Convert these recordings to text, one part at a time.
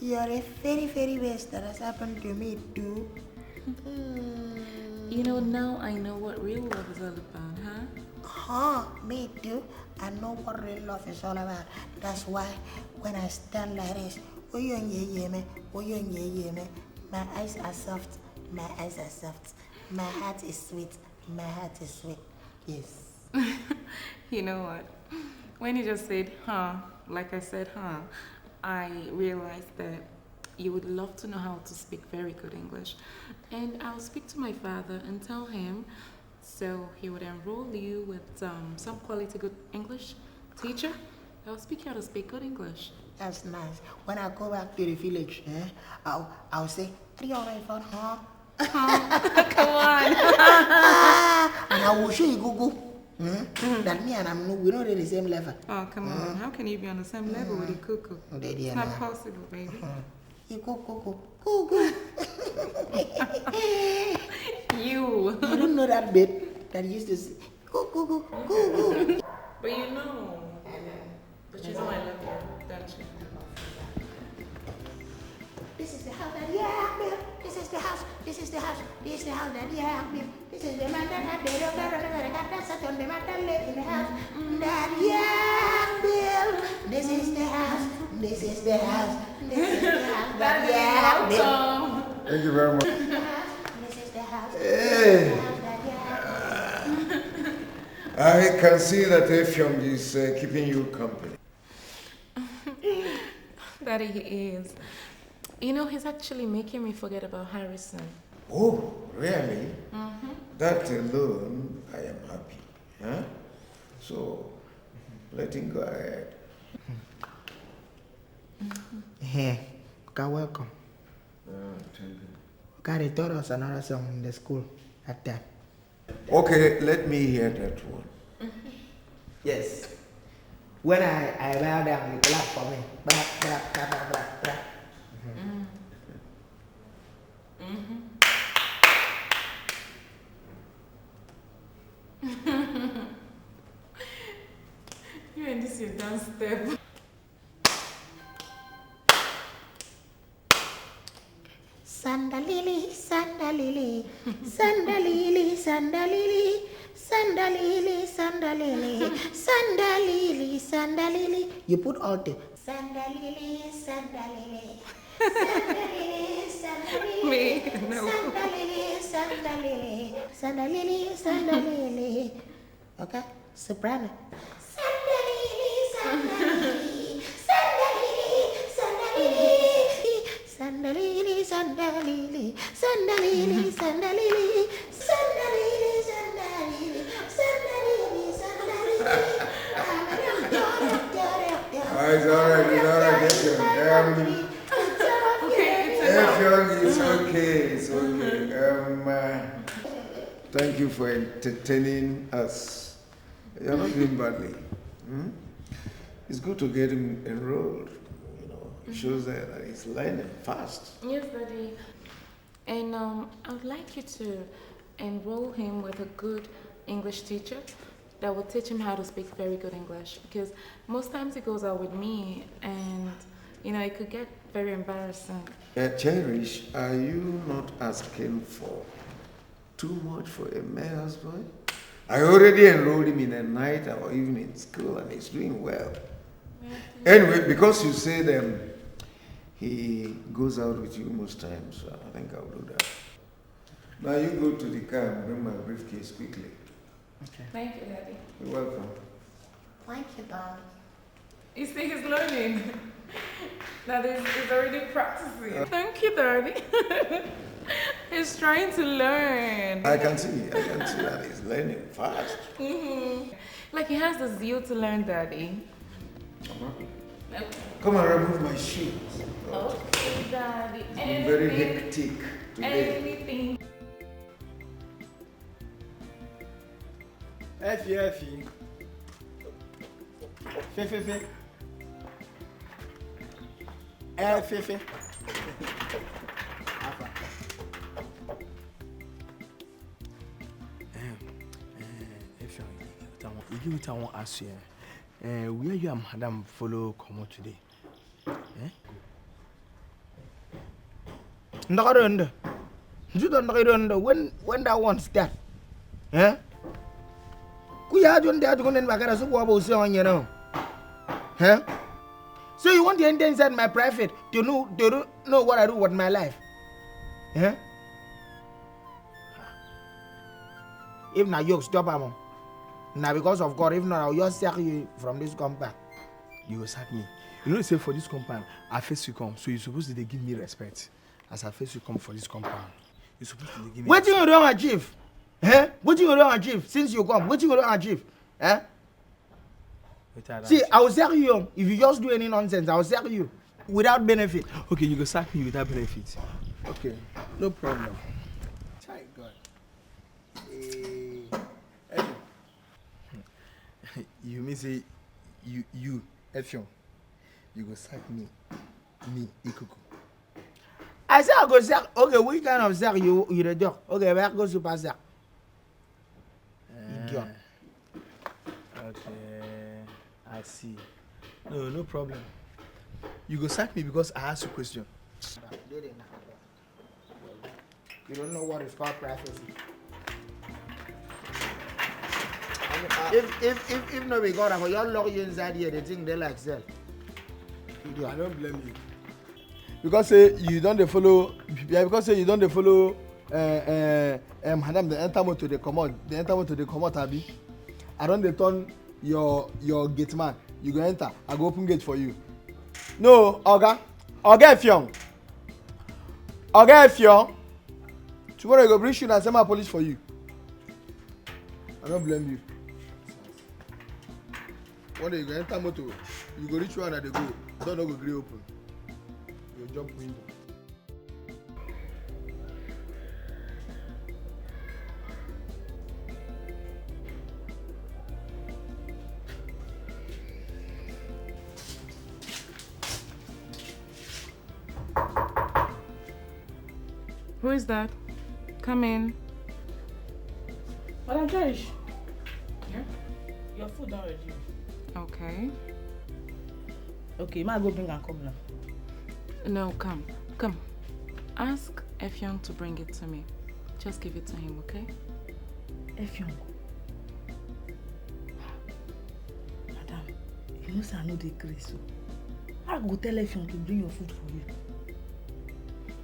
You're the very, very best that has happened to me too. You know, now I know what real love is all about, huh? Me too. I know what real love is all about. That's why when I stand like this, my eyes are soft, my eyes are soft. My heart is sweet, my heart is sweet. Yes. You know what? When you just said, huh, like I said, huh, I realized that you would love to know how to speak very good English. And I'll speak to my father and tell him so he would enroll you with some quality good English teacher. I'll speak you how to speak good English. That's nice. When I go back to the village, I'll say, 3 huh? Come on. And I will show you Google. That me and we're not at the same level. Oh, come on. How can you be on the same level with a cuckoo? It's not possible, baby. You You. You don't know that bit that used to say, go. But you know. But you know I love you, don't you? This is the house that I built. This is the house. This is the house that I built. This is the man that I built. That's such on the man that live in the house that I built. This is the house. This is the house. This is the house that I built. Thank you very much. This is the house. Hey. I can see that Efyong is keeping you company. Daddy, he is. You know, he's actually making me forget about Harrison. Oh, really? That alone, I am happy. Huh? So, let him go ahead. Hey, welcome. Thank you. God, they taught us another song in the school at that. Okay, let me hear that one. Yes. When I bow down, you clap for me. Blah. You and this your dance step. Sandalili. You put all the Sandalili. Me? No. Sandalili. Okay? Soprano. Sandalili. It's alright, Efyong, it's okay. Thank you for entertaining us. You're not doing badly. It's good to get him enrolled. You know, it shows that he's learning fast. Yes, Daddy. And I would like you to enroll him with a good English teacher that will teach him how to speak very good English. Because most times he goes out with me and, you know, it could get very embarrassing. Cherish, are you not asking for too much for a mayor's boy? I already enrolled him in a night or evening school and he's doing well. Anyway, because you said he goes out with you most times, so I think I'll do that. Now you go to the car and bring my briefcase quickly. Okay. Thank you, Daddy. You're welcome. Thank you, Dad. You see, he's learning. That he's already practicing. Thank you, Daddy. He's trying to learn. I can see that he's learning fast. Like he has the zeal to learn, Daddy. Okay. Come and remove my shoes. Okay, Daddy. I'm very hectic today. Anything. Effie. Fefe. Fefe. If you want ask you, where you am, madam, follow come out today. Ndakarunda. You don't know when that one start. Eh? Kuya don't dare to go in Bagara so what was on you know. Huh? So you want to enter inside my private to know what I do with my life? Yeah? If not you stop am. Now because of God, if not I'll just sack you from this compound. You will sack me. You know say for this compound, I face you come. So you're supposed to give me respect. As I face you come for this compound. You're supposed to give me what you don't achieve? Eh? What you don't achieve since you come? What you don't achieve? Eh? See, I will sack you if you just do any nonsense. I will sack you without benefit. Okay, you go sack me without benefit. Okay, no problem. Thank God. You mean say you Efion, you go sack me Ikuku. I say I go sack. Okay, which kind of sack you the dog? Okay, where go super sack? Idiot. Okay, I see. No problem. You go sack me because I asked you a question. You don't know what is called prophecy. If no be God, I go just lock you inside here. They think they like sell. I don't blame you. Because say you don't follow. Yeah, because say you don't follow. Madam, the enter motor they come out. The enter motor they come out. Abi, I don't dey turn your gate man. You go enter. I go open gate for you. No, Oga Efiong. Tomorrow I go bring you and send my police for you. I don't blame you. One day you go enter motor, you go reach one and they go. Door no go gree open. You jump window. Who is that? Come in. Madam Joyce. Yeah? Your food already. Okay. Okay, ma go bring and come now. No, come. Ask Efion to bring it to me. Just give it to him, okay? Efion. Madam, you know say I know the grace, so I go tell Efion to bring your food for you.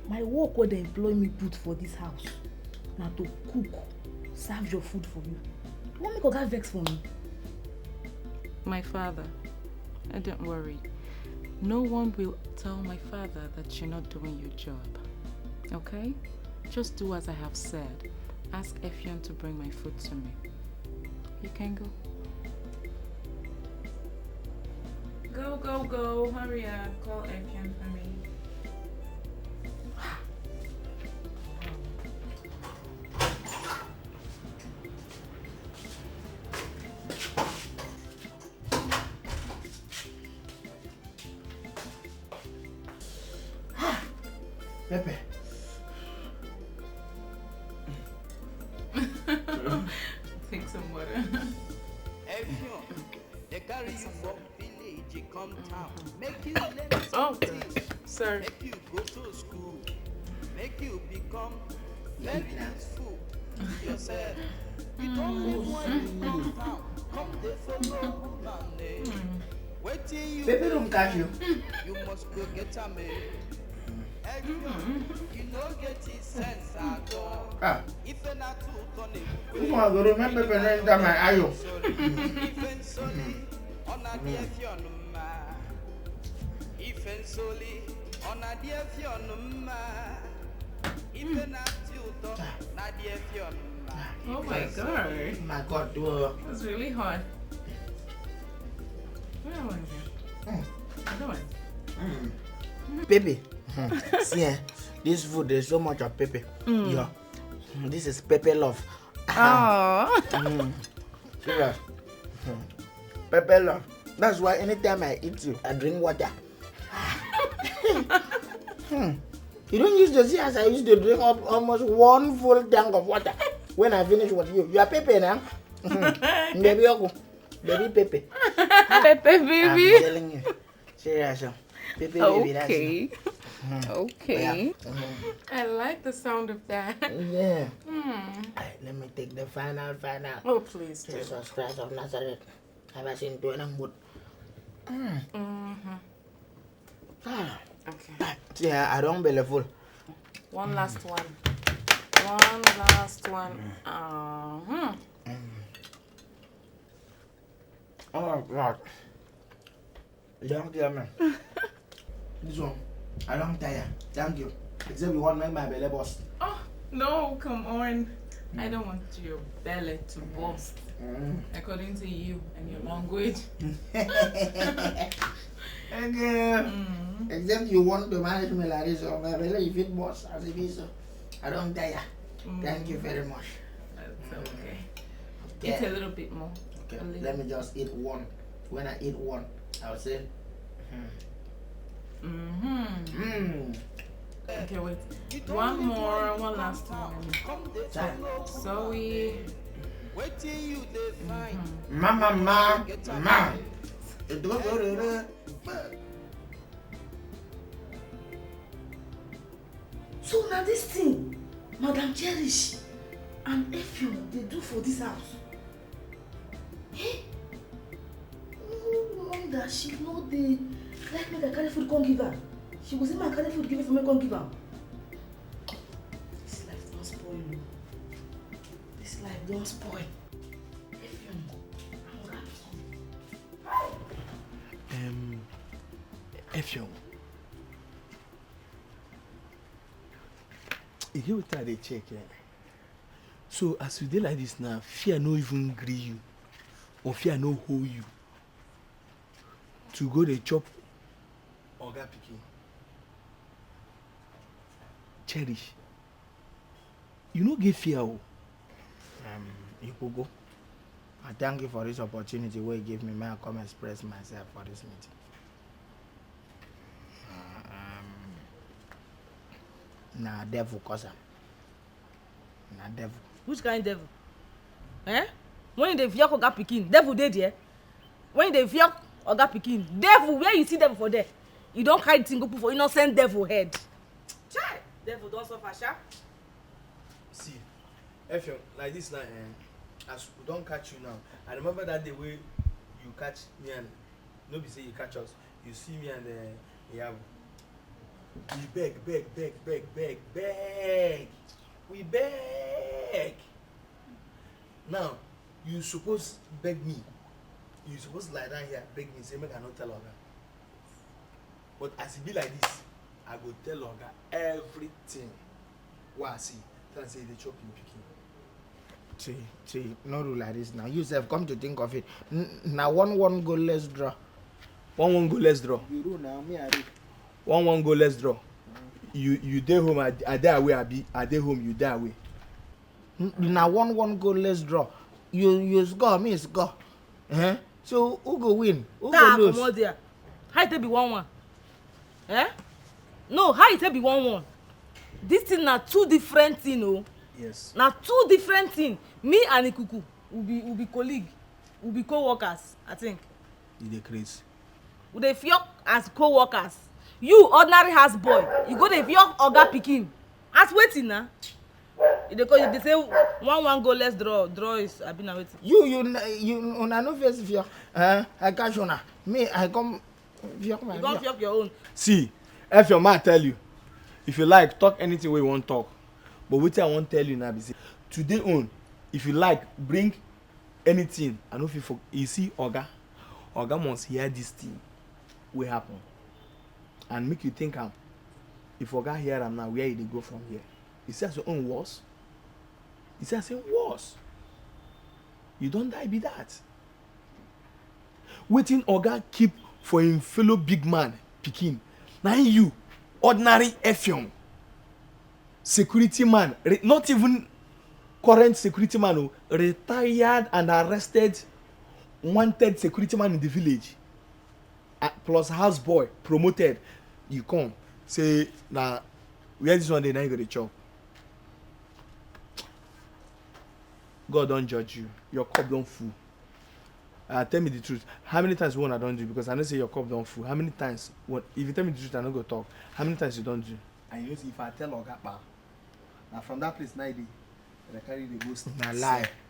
My work where they employ me put for this house now to cook, serve your food for you. You want me to get vex for me? My father, don't worry. No one will tell my father that you're not doing your job. Okay? Just do as I have said. Ask Efion to bring my food to me. You can go. Go. Hurry up. Call Efion for me. Pepe. Take some water. Efion, they carry you from village, you come town, make you learn Oh, something, sir. make you go to school, make you become very useful to yourself. You don't live one in come town, come they follow money. Waiting you, Pepe don't catch you. you must go get a maid. Efion, you know get his sense at all. Ah. If you're not too funny, Who want to remember Pepe no enter my ayo? Even solely on a dear Fionuma. Even solely on a dear Fionuma. Even at you, not dear Fionuma. Oh my God. My God, do. That's really hot. What do I want to do? What do I want? Pepe. See, this food there's so much of Pepe. Yeah. This is Pepe love. Oh. Serious. Pepe love. That's why anytime I eat you, I drink water. You don't used to see as I used to drink up almost one full tank of water when I finish with you. You are Pepe now. Baby Oku. Baby Pepe. Pepe baby. I'm telling you. Serious. Pepe baby, that's Okay. Okay. Yeah. I like the sound of that. Yeah. Alright, let me take the final. Oh, please do. Jesus Christ of Nazareth. Have I seen to any good? Okay. Yeah, I don't believe full. One last one. One last one. Oh God. Don't kill me. This one, I don't tire. Thank you. Except you want to make my belly bust. Oh, no, come on. I don't want your belly to burst. According to you and your language. Okay. Except you want to manage me like this, or my belly if it bust as it is. I don't tire. Thank you very much. That's okay. Eat a little bit more. Okay. Let me just eat one. When I eat one, I'll say. Okay, wait. One more, one last one. So we. Waiting you they find. Ma. So now this thing, Madam Cherish and Efio, they do for this house. Hey, no wonder she know they like make I carry food come give her. She go say my carry food give her for me come give her. This life don't spoil you. This life don't spoil. Efio, I'm gonna Efio. You hear what they check, eh? So as you dey like this now, fear no even gree you, or fear no hold you to go dey chop oga pikin. Cherish. You no get fear, oh. Ipogo, I thank you for this opportunity where you give me. May I come express myself for this meeting. Nah, devil, cousin. Nah, devil. Which kind of devil? Eh? When they fear Oga Pikin, devil dey there. When they fear Oga Pikin, devil, where you see devil for there? You don't hide thing go put for innocent devil head. Chai! Devil don't suffer, sha. See, Efio, like this now, as we don't catch you now, I remember that day where you catch me and nobody say you catch us. You see me and Yabo. We beg. We beg. Now, you suppose beg me. You suppose lie down here, beg me, say make I not tell Oga. But as it be like this, I go tell Oga everything. What I see, then say they chop him picking. See, no rule like this now. You have come to think of it. Now 1-1 goal, let's draw. 1-1 goal, let's draw. You rule now, me I read. 1-1 goal, let's draw. You dey home, I dey away, I dey home, you dey away. Now 1-1 goal, let's draw. You score, me score. So who go win? Who go lose? How it be 1-1? Eh? No, how it be 1-1? This thing na two different thing, oh. Yes. Na two different thing. Me and Ikuku will be colleague, will be co-workers, I think. You dey crazy. We dey fear as co-workers. You ordinary house boy, you go dey fear Oga Pikin. As waiting na. They say 1-1 goal, let's draw. Draw is I been waiting. You una no face fear. I catch una. Me I come fear my. You don't fear your own. See, if your man tell you, if you like, talk anything wey you wan talk. But wetin I wan tell you now be say, today on, if you like, bring anything. I no fit for you see Oga must hear this thing wey happen. And make you think am. If Oga hear am now, where e dey go from here? He says your own worse. He says worse. You don't die be that. Waiting Oga keep for him fellow big man pikin. Now you, ordinary Effiong, security man, not even current security man, retired and arrested, wanted security man in the village, plus house boy promoted. You come say now where this one day now you go to chop. God don't judge you. Your cup don't full. Tell me the truth. How many times one I don't do? Because I know say your cup don't full. How many times? What if you tell me the truth, I don't go talk. How many times you don't do? And you know, see, if I tell Oga Pa, now from that place 9 days, I carry the ghost.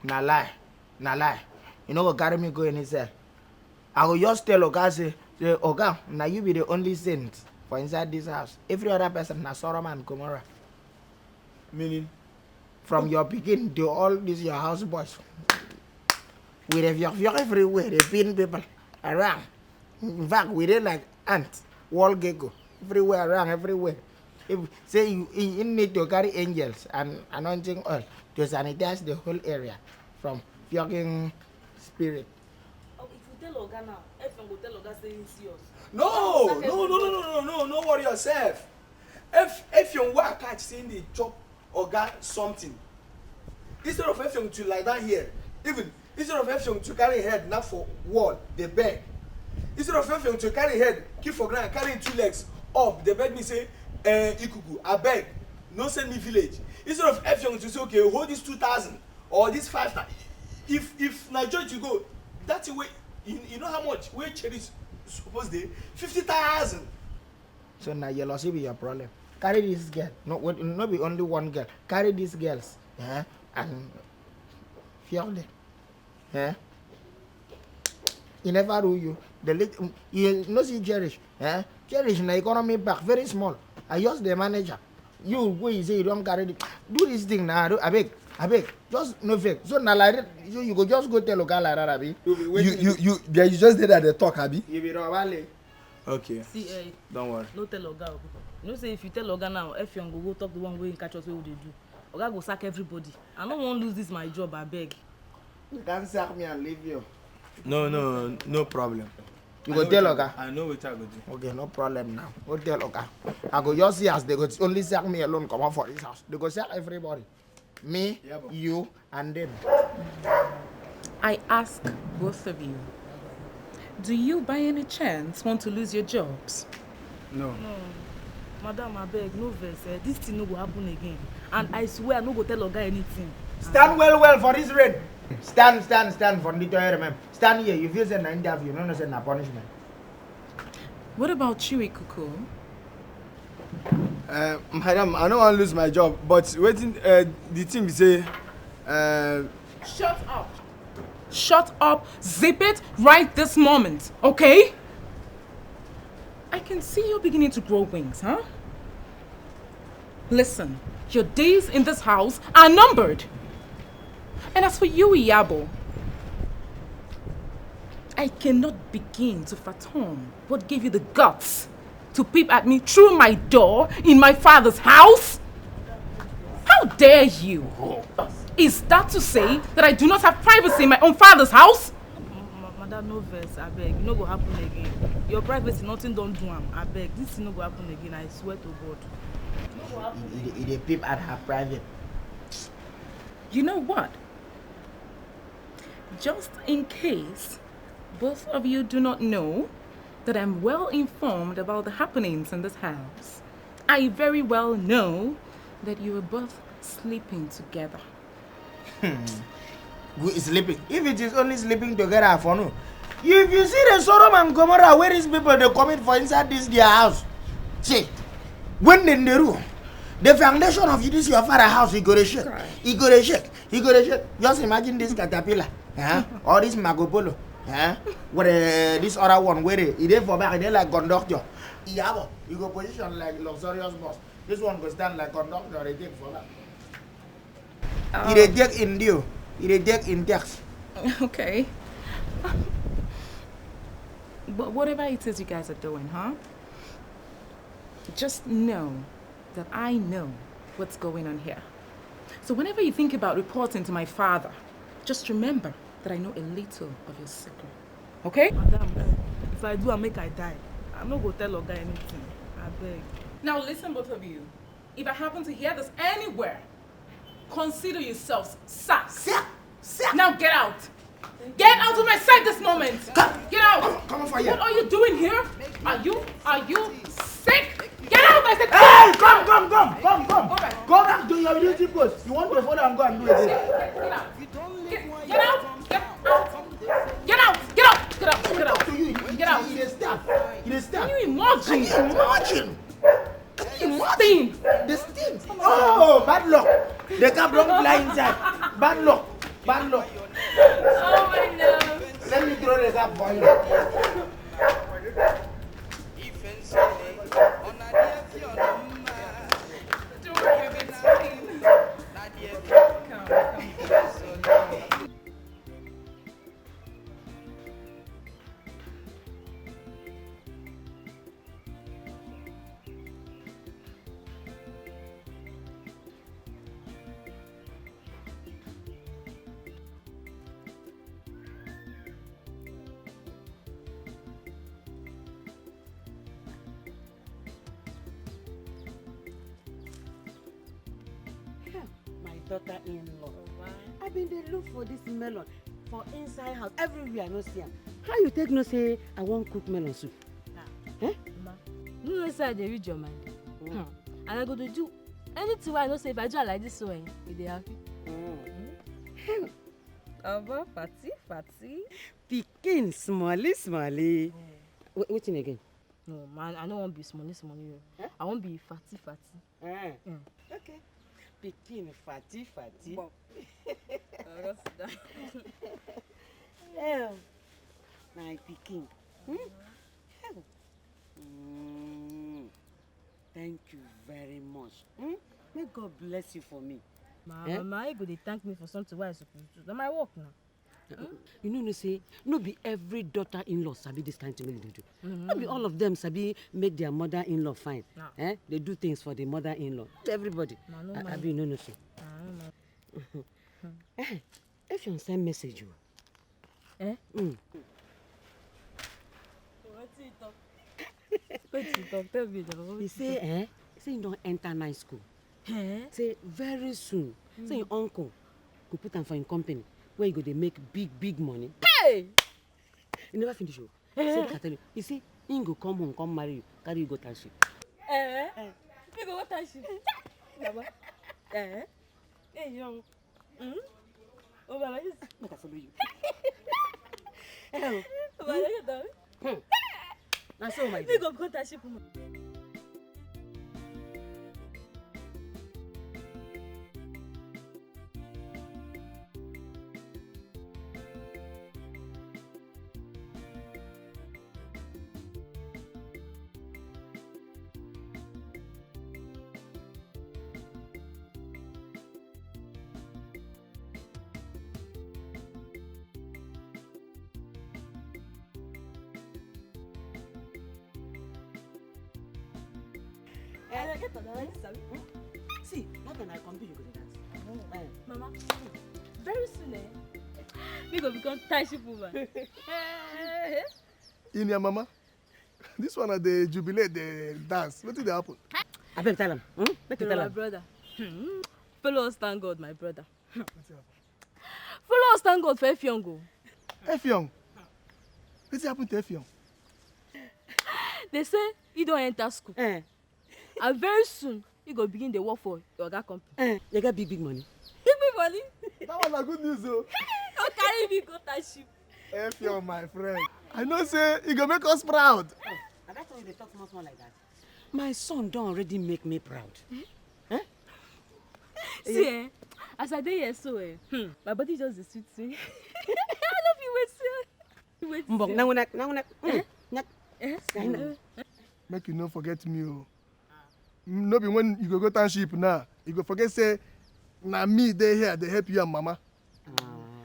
Na lie. You know what carry me go in himself? I will just tell Oga say Oga, now you be the only saint for inside this house. Every other person na Sodom and Gomorrah. Meaning? From your beginning to all these your house boys. We have your everywhere, they pin people around. In fact, we did like ants, wall gecko, everywhere around, everywhere. If say you need to carry angels and anointing oil to sanitize the whole area from fucking spirit. Oh, if you tell Oga now, everyone will tell Oga say he's yours. No, worry yourself. If you work catch seeing the job Oga something, instead of everything to lie down here, even instead of everything to carry head now for wall, they beg. Instead of everything to carry head, keep for ground, carrying 2 legs up, they beg me say, Ikuku, I beg, no send me village. Instead of everything to say, okay, hold this 2,000 or this 5,000. If Nigeria to go, that's the way, you know how much? Where cherry suppose they 50,000. So now you lost be your problem. Carry this girl, not be only one girl. Carry these girls, and fuck them. Yeah. He never rule you. You know see Cherish. Cherish in the economy back very small. I just the manager. You go you say you don't carry it. Do this thing now. I beg. Just no fake. So now like that, you go just go tell local like that, Abi. You just did that they talk, Abi. You be Robale. Okay. See, don't worry. No tell Oga. You know say if you tell Oga now, if you go talk the one way in catch us, what would they do? Oga go sack everybody. I don't want to lose this my job, I beg. You can't sack me and leave you. No problem. You go tell Oga. I know what I go do. Okay, no problem now. Go tell Oga. I go just see as they go only sack me alone come out for this house. They go sack everybody. Me, you, and them. I ask both of you, do you by any chance want to lose your jobs? No. Madam, I beg, no verse. This thing no go happen again. And I swear I no go tell Oga anything. Stand well for this rain. Stand for the toilet, remember. Stand here. You feel say na interview, no say na punishment. What about you, Ikuku? Madam, I don't want to lose my job, but waiting, the thing we say, Shut up, zip it right this moment, okay? I can see you're beginning to grow wings, huh? Listen, your days in this house are numbered. And as for you, Iyabo, I cannot begin to fathom what gave you the guts to peep at me through my door in my father's house. How dare you? Is that to say that I do not have privacy in my own father's house? Madam, no verse, I beg. No go happen again. Your privacy, nothing don't do am. I beg. This no go happen again. I swear to God. No go happen. They peep at her private. You know what? Just in case both of you do not know that I'm well informed about the happenings in this house, I very well know that you were both sleeping together. Good sleeping. If it is only sleeping together for no. If you see the Sodom and Gomorrah where these people they commit for inside this their house, see, when they do, the foundation of this your father's house, he go to shake. He go to shake. Just imagine this caterpillar, or this Magopolo, where this other one where they for back, they like conductor. You go position like luxurious boss. This one go stand like conductor. They take for that. He take in deal. He take in tax. Okay. But whatever it is you guys are doing, just know that I know what's going on here. So whenever you think about reporting to my father, just remember that I know a little of your secret. Okay? Madam, if I do, I make I die. I'm not going to tell Oga anything. I beg. Now listen, both of you. If I happen to hear this anywhere, consider yourselves sacked. Now get out. Get out of my sight this moment. Get out. Come on for you. What are you doing here? Are you sick? Get out! I said. Hey, come. Go back. Go back to your duty post. You want to follow and go and do it. Get out. Get out. Get out. Get out. Get out. It is staff. It is staff. Can you imagine? Imagine. Steam. The steam. Oh, bad luck. The cap don't fly inside. Bad luck. Bad luck. Oh my God. Let me throw the cap for you. Daughter-in-law. I been dey look for this melon for inside house everywhere. I no see am. How you take no say I wan cook melon soup? Ma, you know say I dey read your mind. And I go to do anything wey I know say if I do am like this so you dey happy. Obo fati. Pikin smally. Wetin again? No man, I no wan be smally. I wan be fati. Okay. Pikin fati. My pikin. Thank you very much. May God bless you for me. Mama, you go dey thank me for something wey I suppose do. Na my work now. You know, say no be every daughter-in-law sabi this kind of thing they do. No be all of them sabi make their mother-in-law fine. They do things for the mother-in-law. Everybody. Abi no say. If you send message you. Wetin you talk? Tell me. He say you don't enter nice school. Say very soon. Say your uncle go put am for him company where you go dey make big money. Hey! You never finish o. Say I tell you. You see, he go come home, come marry you, carry you go township. You go what township? Baba. Hey young. Oh Baba, yes. Make I follow you. Baba, you know. Now so my You go township. See, not when I come to you go to dance. Mama, very soon we go become township woman. In your mama, this one at the jubilate, the dance. What did happen? I better tell him. Make you tell My him. brother. Follow us, thank God, my brother. Follow us, thank God for Efiongo. Efiong. What happened to Efiong? They say he don't enter school. And very soon, he go begin the work for your company. You got big money. Big money. That was a good news, though. Don't carry me go township. Efiong, my friend. I know, say, you go make us proud. And that's why they talk small like that. My son don't already make me proud. See, as I dey here so, my body just dey sweet me. I love you, wait. Mbok, now. Make you no forget me, oh. No be when you go township now, you go forget say, na me dey here, they help you and mama.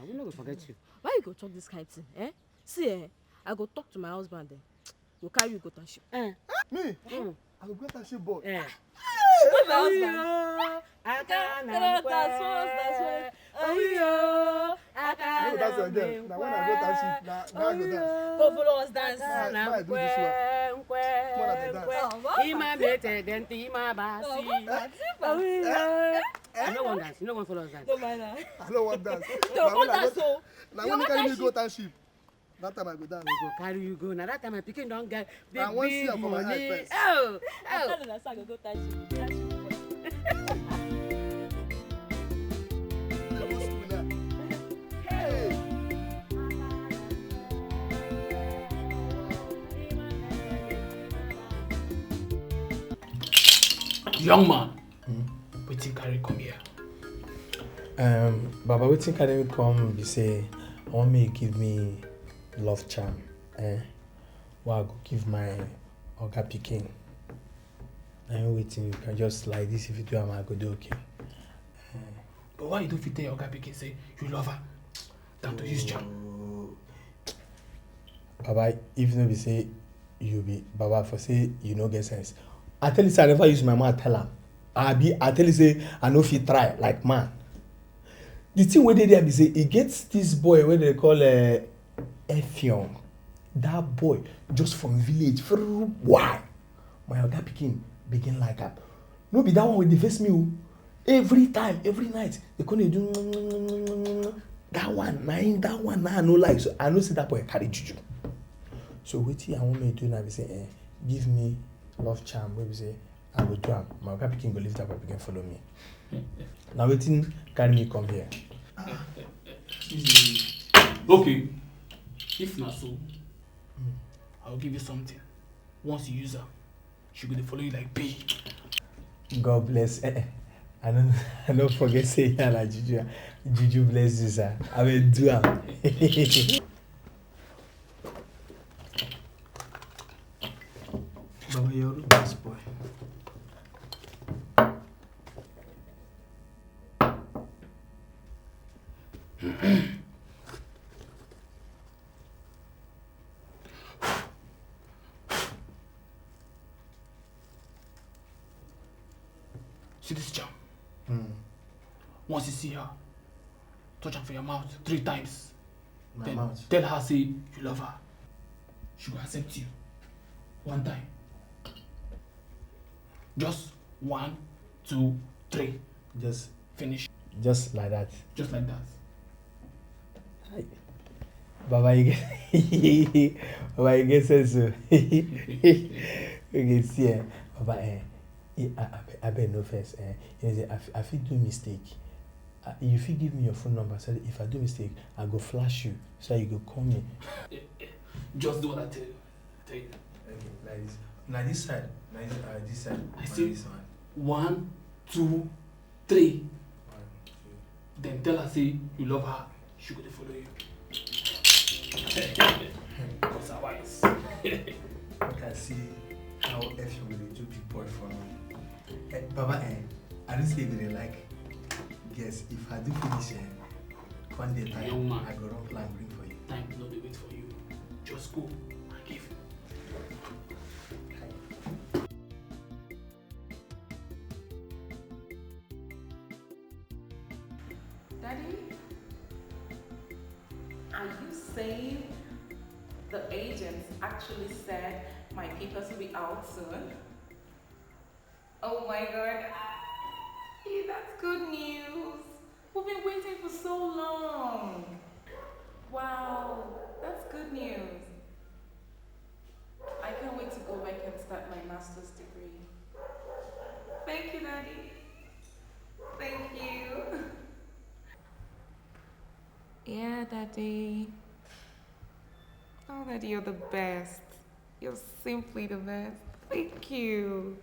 We no go forget you. Why you go talk this kind of thing? See, I go talk to my husband then. Go carry you go township. Me? I go go township boy. Go my husband. That's again. Now when I go township, now I go dance. Go follow us dance. Now I do this one. You no want dance. You no want follow us dance. Don't mind her. I don't want dance. Don't want dance, so. Now when you carry me go township, that time I go dance. We go carry you go. Now that time my pikin don't get I want see big her for my eye money. first. Oh. I tell you that I go township. Hey! Young man, wetin carry come here? Baba, wetin carry me come be say, I want me to give me love charm. What I go give my Oga pikin. I'm waiting. You can just like this. If you do, I go do okay. But why you don't fit tell your oga pikin say you love her than to use charm? Baba, if no be say you be Baba for say you no get sense. I tell you say I never use my mouth tell am. I tell you say I no fit try like man. The thing wey dey there be say e get this boy wey they call Effiong. That boy just from village. Why? My Oga pikin begin like am. No be that one wey dey face me o. Every time, every night, they come dey do that one. That one I no like. So I know say that boy carry juju. So wetin I want me to do now be say, give me love charm. Wey be say I go do am. My Oga pikin go leave that boy pikin follow me. Now wetin carry me come here? Okay, if not so, I'll give you something. Once you use her, she go dey follow you like bee. God bless. I don't forget say yeah like juju. Juju bless you, sir. I will do am. Baba, you're the best boy. See this charm? Once you see her, touch her for your mouth 3 times. My then mouth. tell her say you love her. She will accept you. 1 time. Just 1, 2, 3. Just finish. Just like that. Just like that. Baba, you get Baba, you get sense. Okay, see, Baba, I bet no first. I fit do mistake. You fit give me your phone number so that if I do mistake, I go flash you so you go call me. Just do what I tell you. Okay, like this. Now this side. This side. I see. 1, 2, 3. Then tell her say you love her. She go to follow you. Because her wise. I can see how if you will do big boy for me. Baba, I don't say they like. Guess if I do finish one day time, Young man, I go run plan bring for you. Time will not be wait for you. Just go and give. Daddy, are you saying the agents actually said my papers will be out soon? Oh my God. Hey, that's good news. We've been waiting for so long. Wow, that's good news. I can't wait to go back and start my master's degree. Thank you, Daddy. Thank you. Yeah, Daddy. Oh, Daddy, you're the best. You're simply the best. Thank you.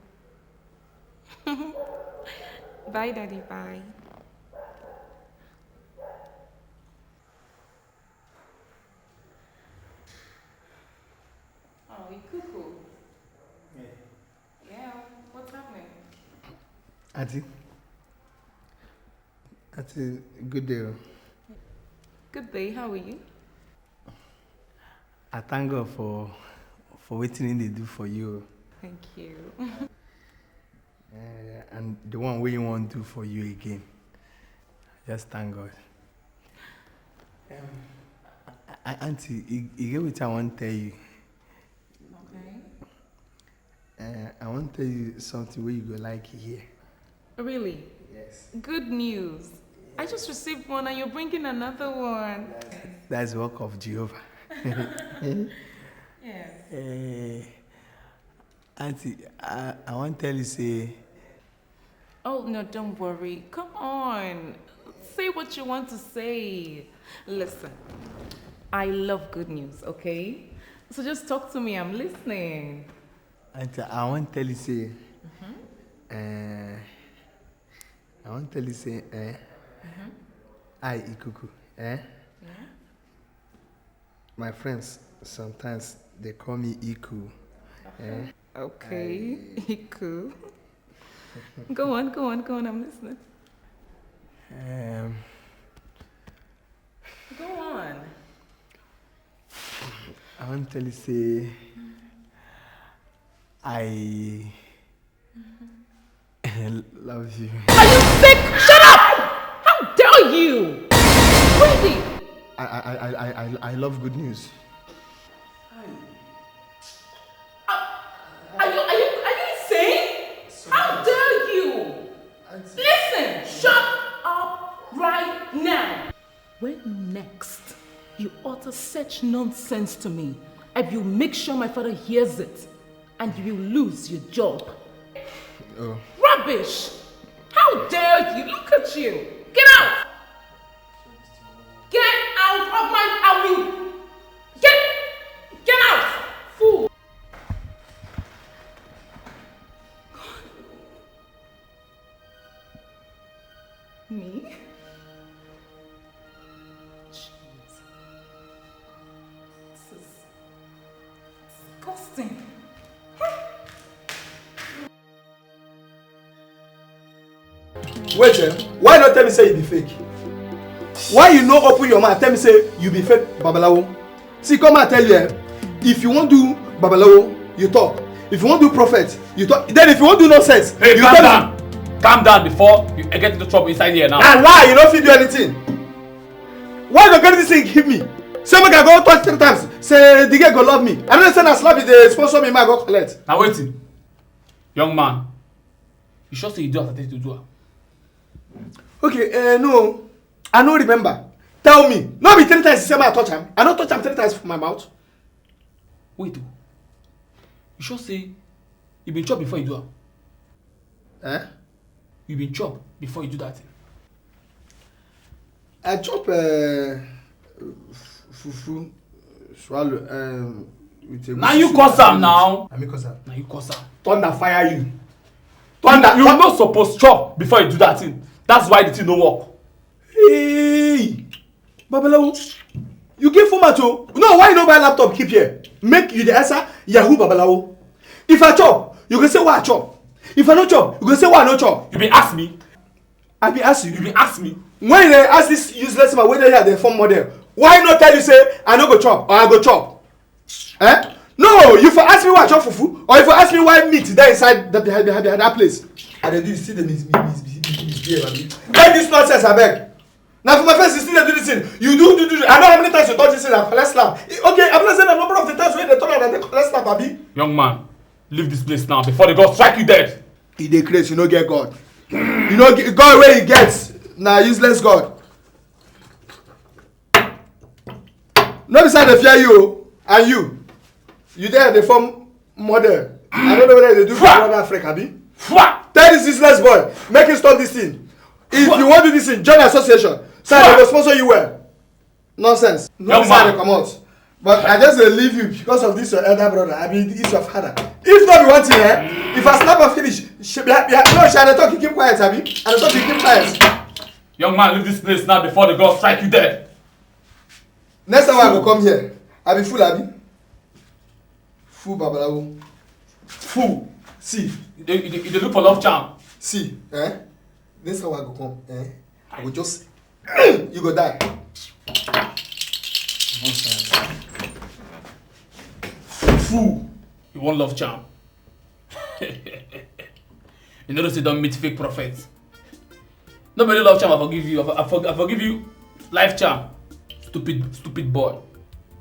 Bye, Daddy. Bye. Oh, you cuckoo. Yeah, what's happening? Auntie, good day. Good day, how are you? I thank God for waiting they do for you. Thank you. And the one we want to do for you again. Just thank God. Auntie, you get what I want to tell you. Okay. I want to tell you something where you go like here. Really? Yes. Good news. I just received one and you're bringing another one. That's the work of Jehovah. Yes. Auntie, I want to tell you, say... Oh, no, don't worry. Come on. Say what you want to say. Listen, I love good news, okay? So just talk to me. I'm listening. Auntie, I want to tell you, say... want to tell you say, I Ikuku, Yeah. My friends sometimes they call me Iku. Okay, Iku. Go on, I'm listening. Go on. I want to tell you say, I love you. Are you sick? Shut up! How dare you? Crazy! I love good news. Are you insane? How dare you? Listen, shut up right now. When next you utter such nonsense to me, I will make sure my father hears it and you will lose your job. Oh. Rubbish! How dare you? Look at you! Get out! Get out of my... I will... Get out! Fool! Me? Jeez. This is disgusting. Wait, why not tell me say you be fake? Why you no open your mouth tell me say you be fake babalawo? See, come and tell you, if you want do babalawo, you talk. If you want do prophet, you talk. Then if you want do nonsense, hey, you calm tell down. Calm down before you get into trouble inside here now. And lie, you don't fit do anything. Why don't get this thing give me? Say make I go touch 3 times. Say Dikeh go love me. I don't say na slap it dey sponsor me, I go collect. Now waiting, young man. You sure say you do what I tell you to do? Okay, no, I don't remember. Tell me, not be 3 times you say I touch him. I don't touch him 3 times from my mouth. Wait, you sure say you been chop before you do it? Eh? You been chop before you do that thing? I chop fufu swallow with a. Now you cause am now. I mean cause am. Now you cause am. Thunder fire you. Thunder. You not supposed chop before you do that thing. That's why the thing no work. Hey, Babalawo, you get format o. No, why you no buy laptop keep here? Make you the answer Yahoo Babalawo. If I chop, you can say why I chop. If I no chop, you can say why I no chop. You been ask me. I be ask you. You been ask me. When they ask this useless man whether here they form model, why not tell you say I no go chop or I go chop? Eh? No, you for ask me why I chop fufu or if you ask me why meat there inside behind that place. And they do see the misbehave. Like this nonsense, I beg. Now for my face, you still do this thing. You do. I know how many times you touch this thing and collect slap. Okay, I'm not saying the number of the times when they turn out and they collect slap, abi. Young man, leave this place now before the God strike you dead. He dey craze, you no get God. You know God where he gets. Nah, useless God. No beside they fear you and you there they form model. I don't know whether they do for North Africa, abi. Tell this useless boy, make him stop this thing. If you want to do this thing, join association. So they will sponsor you well. Nonsense. No beside they come out. But I just leave you because of this your elder brother. I mean, it's your father. If not be one thing, if I slap and finish, no, shall I talk? You keep quiet, Abi. I talk, you keep quiet. Young man, leave this place now before the God strike you dead. Next time I will come here, I be full, Abi. Full Babalawo. Full. See. You look for love charm. See, next time I go come, I will just you go die. Fool. You want love charm. You know they don't meet fake prophets. Nobody love charm, I forgive you. I forgive you life charm. Stupid boy.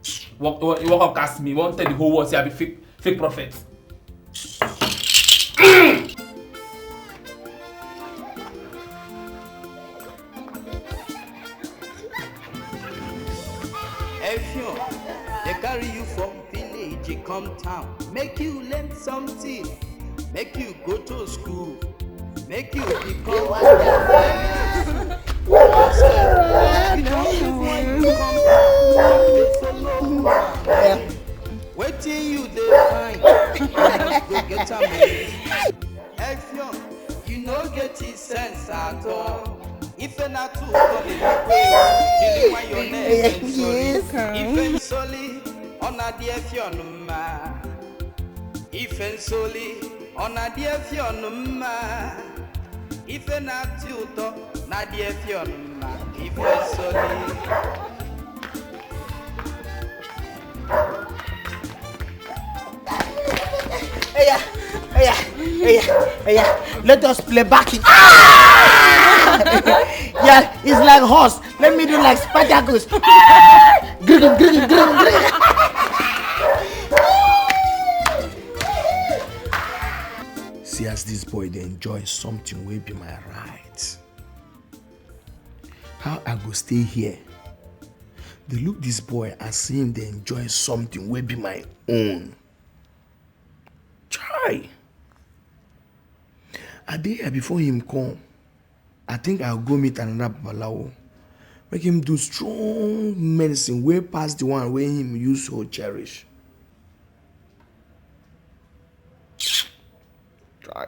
You walk up cast me, won't tell the whole world say I be fake prophet. They carry you from village, you come town, make you learn something, make you go to school, make you become waiting you they find, go get a man. If no get his sense at all. If na too killing when your name is sorry. If solely on a dear fionuma. If solely on a dear fionuma. If na tuto na dear fionuma. If solely. Hey, let us play backing. Yeah, it's like horse. Let me do like Spartacus. See as this boy they enjoy something will be my right. How I go stay here? They look this boy and see him they enjoy something will be my own. Try. A day here before him come, I think I'll go meet another babalawo. Make him do strong medicine way past the one where him use so cherish. Try.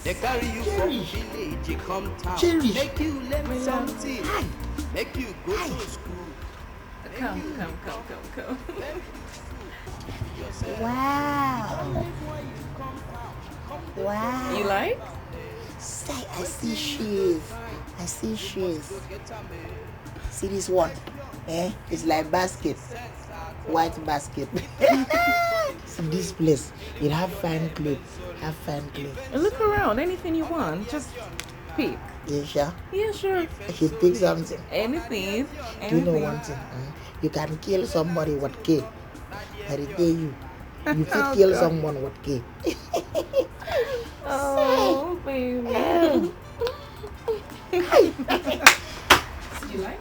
They carry you from village, you come town, make you learn something, make you go to school. Come. Wow. Wow. You like? Say, I see shoes. See this one? It's like basket. White basket. So this place, it have fine clothes. Look around. Anything you want, just pick. You sure? Yeah, sure. I should pick something. Anything. Do you know one thing? You can kill somebody with K. I tell you. You could kill someone with K. Oh, baby. You like?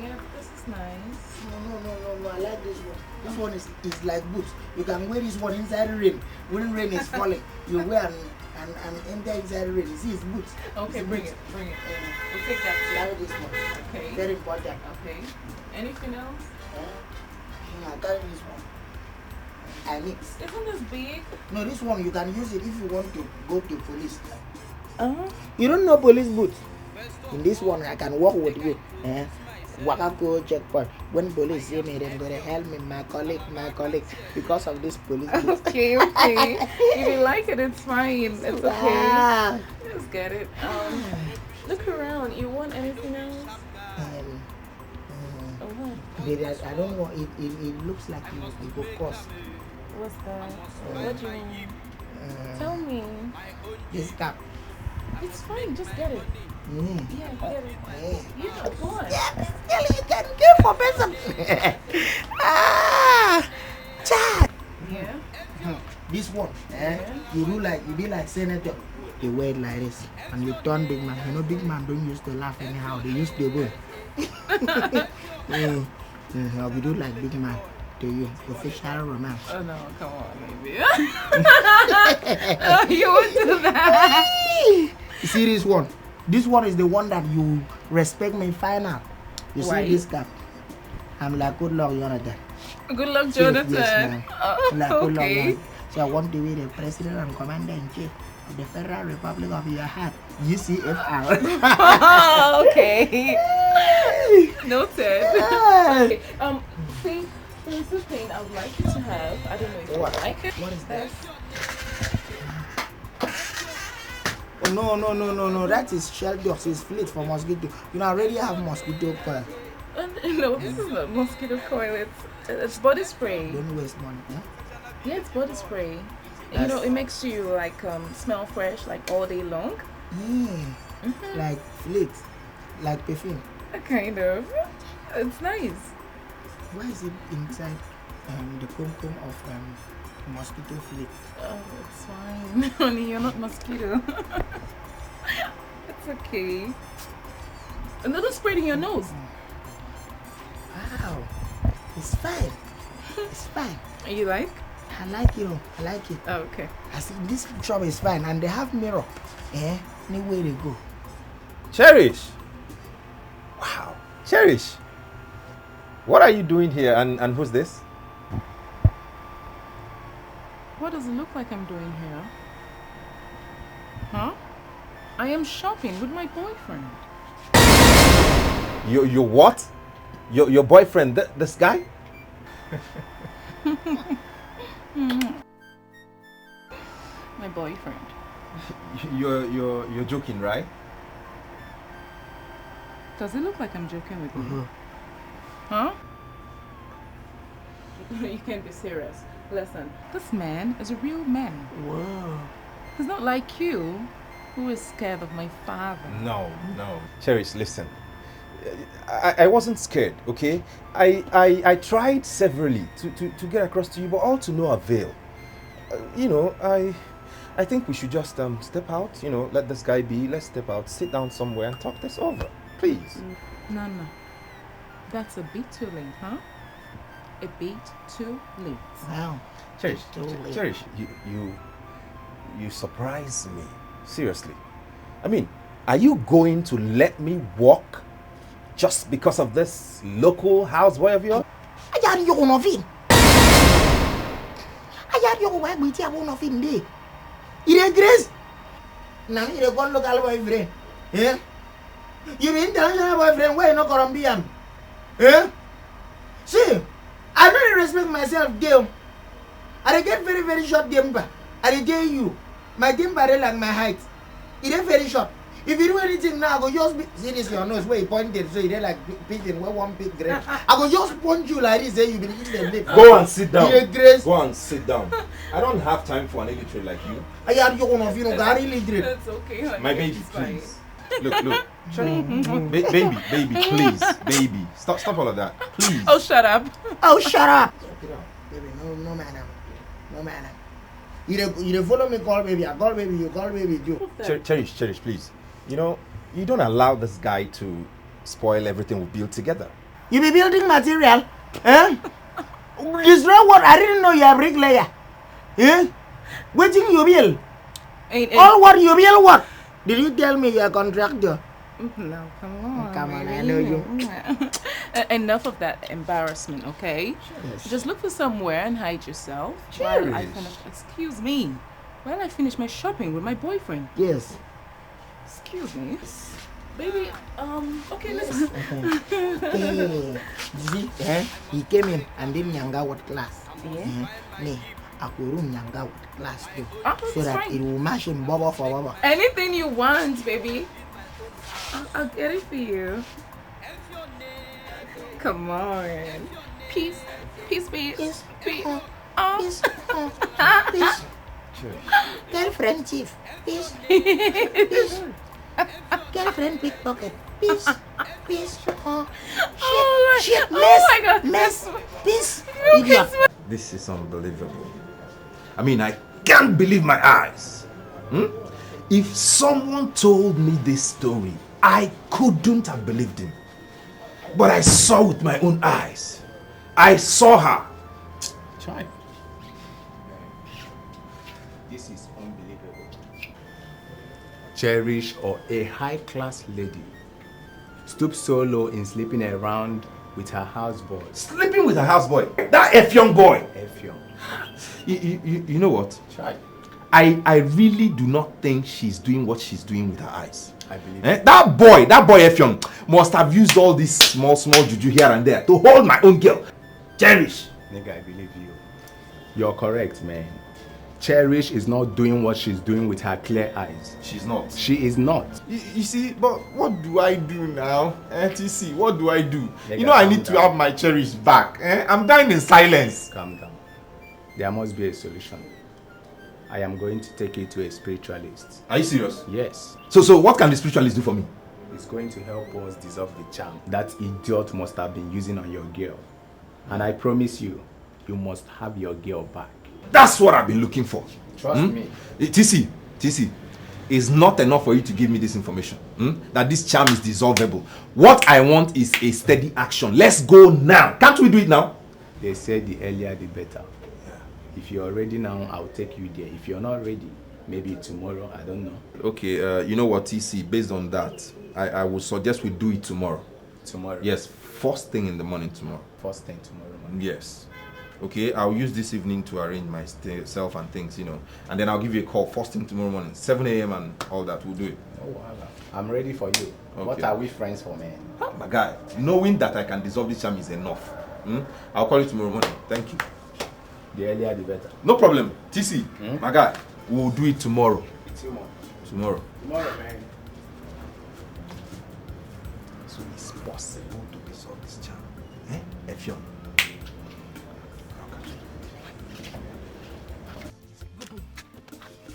Yeah, this is nice. No, I like this one. This one is like boots. You can wear this one inside the rain. When rain is falling, you wear and enter inside the rain. You see, it's boots. Okay, bring it. We'll take that too. Carry this one. Okay. Very important. Okay. Anything else? I carry this one. I mix. Isn't this big? No, this one you can use it if you want to go to police. You don't know police boots? In this one, I can walk with you. Waka go checkpoint. When police see me, they're gonna help me, my colleague, because of this police boots. Okay. If you like it, it's fine. It's okay. Just get it. Look around. You want anything else? I don't want it. It looks like it will cost. What's that? What do you mean? Tell me. This cap. It's fine. Just get it. Yeah, get it. Yeah, go on. Yeah, you can give for person. Chad. Yeah. This one, you be like senator. You wear it like this, and you turn big man. You know, big man don't use to laugh anyhow. They use to go. We do like big man to you, official romance. Oh no, come on, baby. Oh, you would do that. You see this one? This one is the one that you respect me final. You see this cap? I'm like, good luck, Jonathan. Good luck, Jonathan. Yes, ma'am. Like, good luck, Okay. man. So I want to be the president and commander-in-chief of the Federal Republic of your heart. UCFR. Okay. Noted. Okay. See, there's a thing I would like you to have. I don't know if you like it. What is that? Oh, no. That is shell dust. It's fleet for mosquito. You know, I already have mosquito coil. No, this is not mosquito coil. It's body spray. Don't waste money. Yeah, it's body spray. You know, it makes you like smell fresh like all day long. Like flakes, like perfume. Kind of. It's nice. Why is it inside the comb of mosquito flakes? Oh, it's fine. Honey, you're not mosquito. It's okay. A little spray in your nose. Wow. It's fine. It's fine. You like? I like it. I like it. Oh, okay. I see this shop is fine and they have mirror. Anywhere they go. Cherish! Wow. Cherish! What are you doing here and who's this? What does it look like I'm doing here? Huh? I am shopping with my boyfriend. Your what? Your boyfriend, this guy? My boyfriend. You're joking, right? Does it look like I'm joking with you? Huh? You can't be serious. Listen, this man is a real man. Whoa. He's not like you, who is scared of my father. No. Cherish, listen. I wasn't scared, okay? I tried severally to get across to you, but all to no avail. I think we should just step out, let this guy be. Let's step out, sit down somewhere and talk this over. Please. No. That's a bit too late, huh? A bit too late. Wow. Cherish, you surprise me. Seriously. I mean, are you going to let me walk just because of this local houseboy of yours? I got you on nothing. I got you why we tell on nothing day. It Grace. Now you go look at boyfriend. Yeah? You mean telling your boyfriend why you not Colombian? Yeah? See, I really respect myself, girl. I get very, very short temper. I dare you. My temper is like my height. It is very short. If you do anything now, I go just be... See this your nose where you pointed, so you did like picking where one pick grape. I go just punch you like this, then you be eating the lip. Go and sit down. Grace. Go and sit down. I don't have time for an illiterate like you. I have you on you know, illiterate. That's okay, honey. My baby, please. Look. Baby, please. Baby. Stop all of that. Please. Oh, shut up. Baby, no madam. You follow me, call baby. I call baby, you call baby, you. Cherish, please. You don't allow this guy to spoil everything we build together. You be building material? Destroy what? I didn't know you're a bricklayer. Waiting you build? All what you build what? Did you tell me you're a contractor? No, come on. Come on, I know you. Enough of that embarrassment, okay? Yes. Just look for somewhere and hide yourself. While I finish my shopping with my boyfriend. Yes. Excuse me. Baby, okay, let's... See, he came in and did Nyanga what class. Yeah? Me, I could room Nyanga what class too. So that fine. It will match him bubble for bubble. Anything you want, baby. I'll get it for you. Come on. Peace. Peace. Girlfriend chief. Peace. Girlfriend pickpocket. Peace. Shit. Mess. Peace. Idiot. This is unbelievable. I mean, I can't believe my eyes. If someone told me this story, I couldn't have believed him. But I saw with my own eyes. I saw her. Child. This is unbelievable. Cherish or a high-class lady stoops so low in sleeping around with her houseboy. Sleeping with her houseboy? That F-young boy. F-young. You know what? Child. I really do not think she's doing what she's doing with her eyes. I believe That boy F-young must have used all this small juju here and there to hold my own girl. Cherish. Nigga, I believe you. You're correct, man. Cherish is not doing what she's doing with her clear eyes. She's not. She is not. You see, but what do I do now? TC, what do I do? Nigga, you know I need to have my Cherish back. I'm dying in silence. Calm down. There must be a solution. I am going to take you to a spiritualist. Are you serious? Yes. So what can the spiritualist do for me? It's going to help us dissolve the charm that idiot must have been using on your girl. And I promise you, you must have your girl back. That's what I've been looking for. Trust me. TC, it's not enough for you to give me this information. That this charm is dissolvable. What I want is a steady action. Let's go now. Can't we do it now? They say the earlier the better. If you're ready now, I'll take you there. If you're not ready, maybe tomorrow, I don't know. Okay, you know what, TC, based on that, I would suggest we do it tomorrow. Tomorrow? Yes, first thing in the morning tomorrow. First thing tomorrow morning? Yes. Okay, I'll use this evening to arrange myself and things, and then I'll give you a call first thing tomorrow morning, 7 a.m. and all that. We'll do it. Oh, wow. I'm ready for you. Okay. What are we friends for, man? My guy, knowing that I can dissolve this charm is enough. I'll call you tomorrow morning. Thank you. The earlier the better. No problem. TC, my guy, we'll do it tomorrow. Tomorrow, man. So it's possible to dissolve this charm. Efion.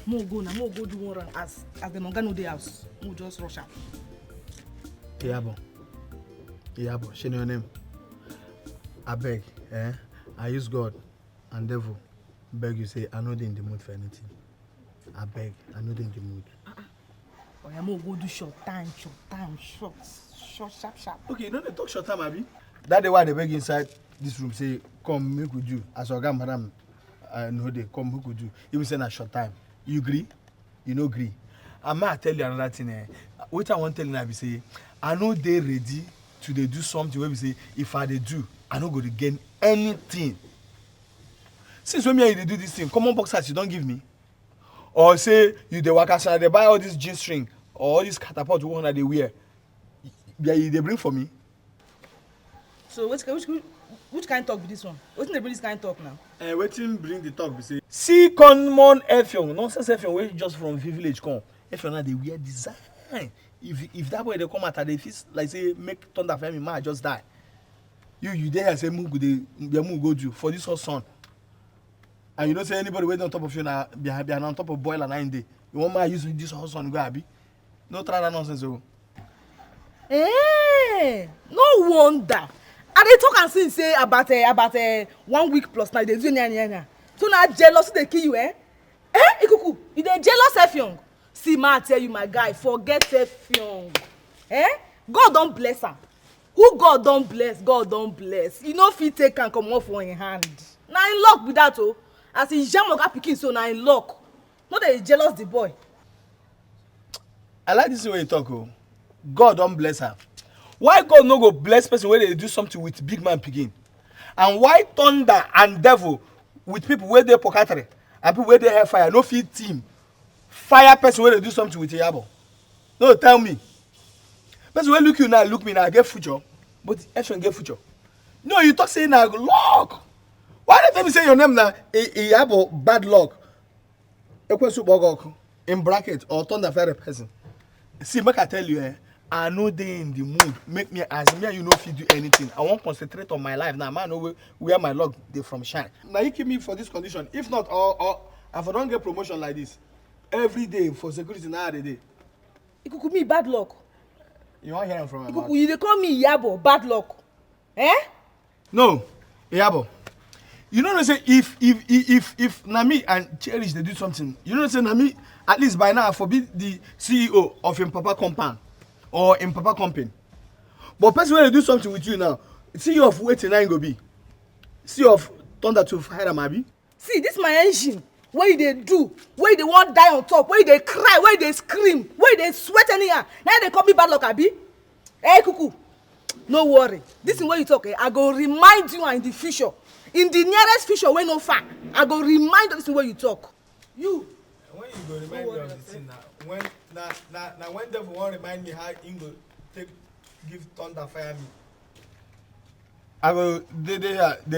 More go do one run as the Monga no dey house. More just rush out. Iyabo, she know your name. I beg, I use God and devil. Beg you say, I know they in the mood for anything. I beg, I know they in the mood. Oh, yeah, more go do short time, sharp. Okay, you know they talk short time, Abi? That day why they beg inside this room say, come, make with you. As Oga Madam, I know they come, make with you. Even say na short time. You agree? You no agree? I might tell you another thing. What I want to tell you now be say, I know they ready to they do something where we say, if I they do, I no go to gain anything. Since when me and you do this thing, common boxers you don't give me. Or say you the workers and they buy all this jean string or all this catapult one that they wear. They bring for me. So which kind talk be this one? What's the bring this kind talk now? Waiting bring the talk be say. See common Effiong, nonsense Effiong wey just from village come. Effiong now they wear design. If that boy they come out they feel like say make thunder for me, man just die. You there say move go do for this hot sun. And you don't say anybody waiting on top of you now behind on top of boiler 9 day. You want me use this hot sun go abi? No try that nonsense oh. No wonder. And they talk and say about 1 week plus now they do nya. So now jealousy they kill you Ikuku, you dey jealous Effiong. See ma I tell you my guy, forget Effiong. God don't bless her. Who God don't bless. You know fit take and come off for him hand. Now in luck with that oh. As he jam oga pikin so now in luck. No dey jealous the boy. I like this way you talk oh. God don't bless her. Why God no go bless person where they do something with big man pikin? And why thunder and devil with people where they pocketry and people where they have fire no fit team fire person where they do something with Iyabo? No tell me. Person where look you now look me now I get future, but Effiong get future. No you talk say now luck. Why they tell me say your name now Iyabo bad luck? Ekwesu bogok in bracket or thunder fire person. See make I tell you I know they in the mood. Make me as me and you know if you do anything. I won't concentrate on my life now. Man, know where my luck they from shine. Now you keep me for this condition. If not, or if I don't get promotion like this, every day for security now the day. It could be bad luck. You want to hear from my mouth? You they call me Iyabo, bad luck. No, Iyabo. You know say if Nami and Cherish they do something, you know say Nami at least by now forbid the CEO of him papa compound. Or in Papa Company. But person when they do something with you now, see you of waiting now go be. See of thunder to fire Mabi. See this my engine. What they do, where they want die on top, where they cry, where they scream, where they sweat anyhow. Now they call me bad luck Abi. Kuku. No worry. This is what you talk. I go remind you in the future. In the nearest future where no far. I go remind you this is what you talk. You. When you go remind me of this thing now. When when devil want remind me how he go take give thunder fire me. I go they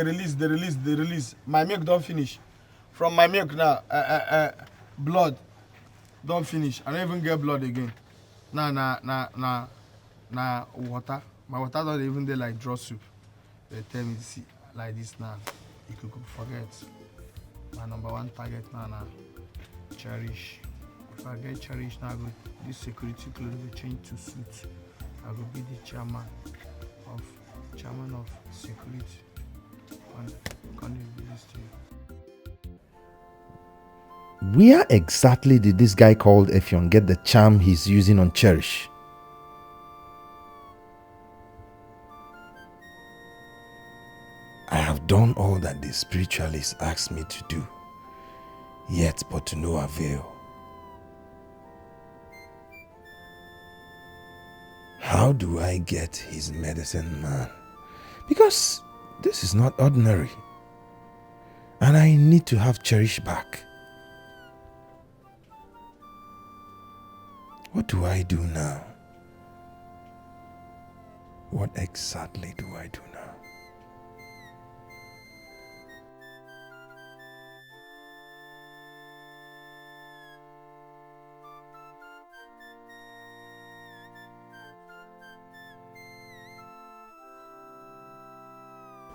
release. My milk don't finish. From my milk now, blood don't finish. I don't even get blood again. Nah water. My water don't even dey like draw soup. They tell me see like this now. You could forget. my number one target now na Cherish. If I get Cherish now, this security clothes will change to suit. I will be the chairman of security. Can you do this thing? Where exactly did this guy called Effiong get the charm he's using on Cherish? I have done all that the spiritualist asked me to do, yet but to no avail. How do I get his medicine man? Because this is not ordinary. And I need to have Cherish back. What do I do now? What exactly do I do now?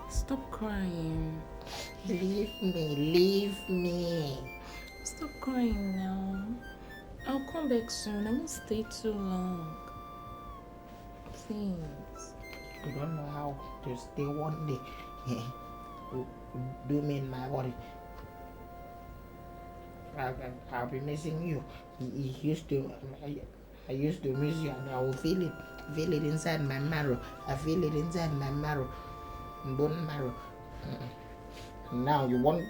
Stop crying. Leave me. Stop crying now. I'll come back soon. I won't stay too long. Please. You don't know how to stay one day. Do me in my body. I'll be missing you. I used to miss you, and I will feel it inside my marrow. I feel it inside my marrow, bone marrow. Now you want,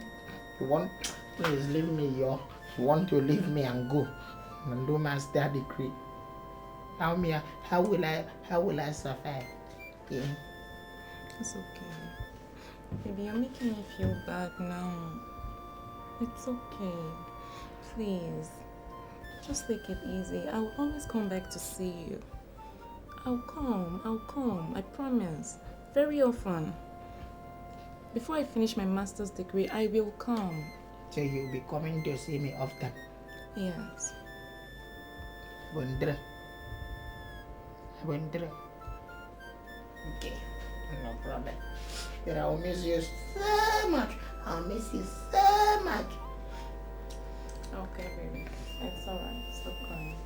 please leave me, you want to leave me and go and do master degree. How will I survive? Yeah. It's okay. Baby, you're making me feel bad now. It's okay. Please. Just take it easy. I'll always come back to see you. I'll come. I promise. Very often. Before I finish my master's degree, I will come. So you'll be coming to see me often? Yes. Wonder. Okay, no problem. But I'll miss you so much. Okay, baby. It's alright. Stop crying.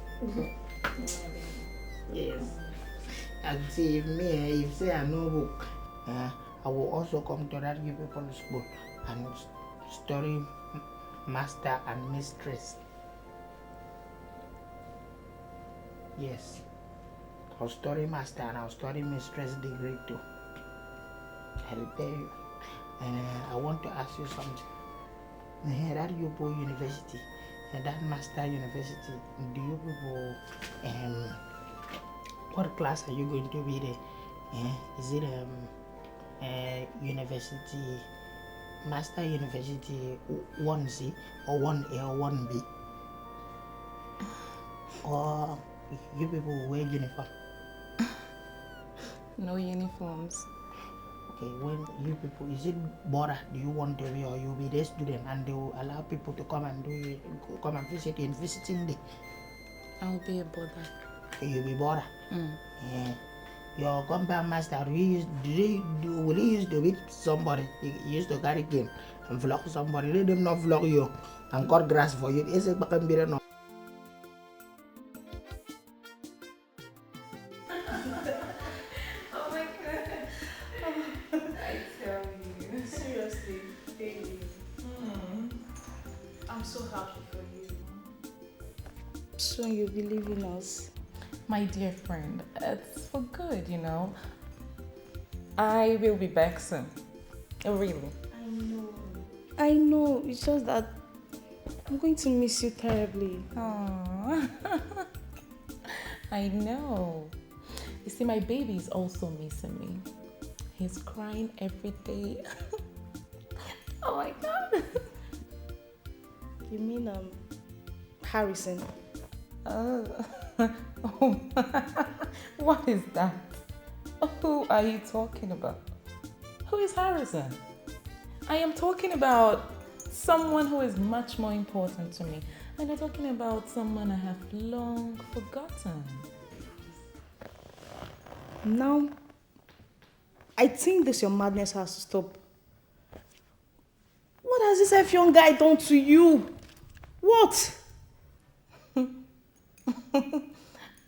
Yes. And see, if say I know book, I will also come to that people's school and study master and mistress. Yes. I'll study master and I'll study mistress degree too. I'll tell you. I want to ask you something. That Igbo University, that master university, do you people, what class are you going to be there? Is it university, master university 1C or 1A or 1B? Or you people wear uniform? No uniforms. Okay, when you people, is it border do you want to be, or you'll be the student and they will allow people to come and come and visit in visiting day? I'll be a border. Okay, you'll be border. Yeah. Your compound master, will he used to beat somebody? He used to carry game and flog somebody. Let them not flog you and cut grass for you. Is it no? So you believe in us? My dear friend, it's for good, you know. I will be back soon. Oh, really? I know. It's just that I'm going to miss you terribly. Aww. I know. You see, my baby is also missing me. He's crying every day. Oh my God. You mean Harrison? Oh, what is that? Who are you talking about? Who is Harrison? I am talking about someone who is much more important to me. And I'm talking about someone I have long forgotten. Now, I think this your madness has to stop. What has this young guy done to you? What?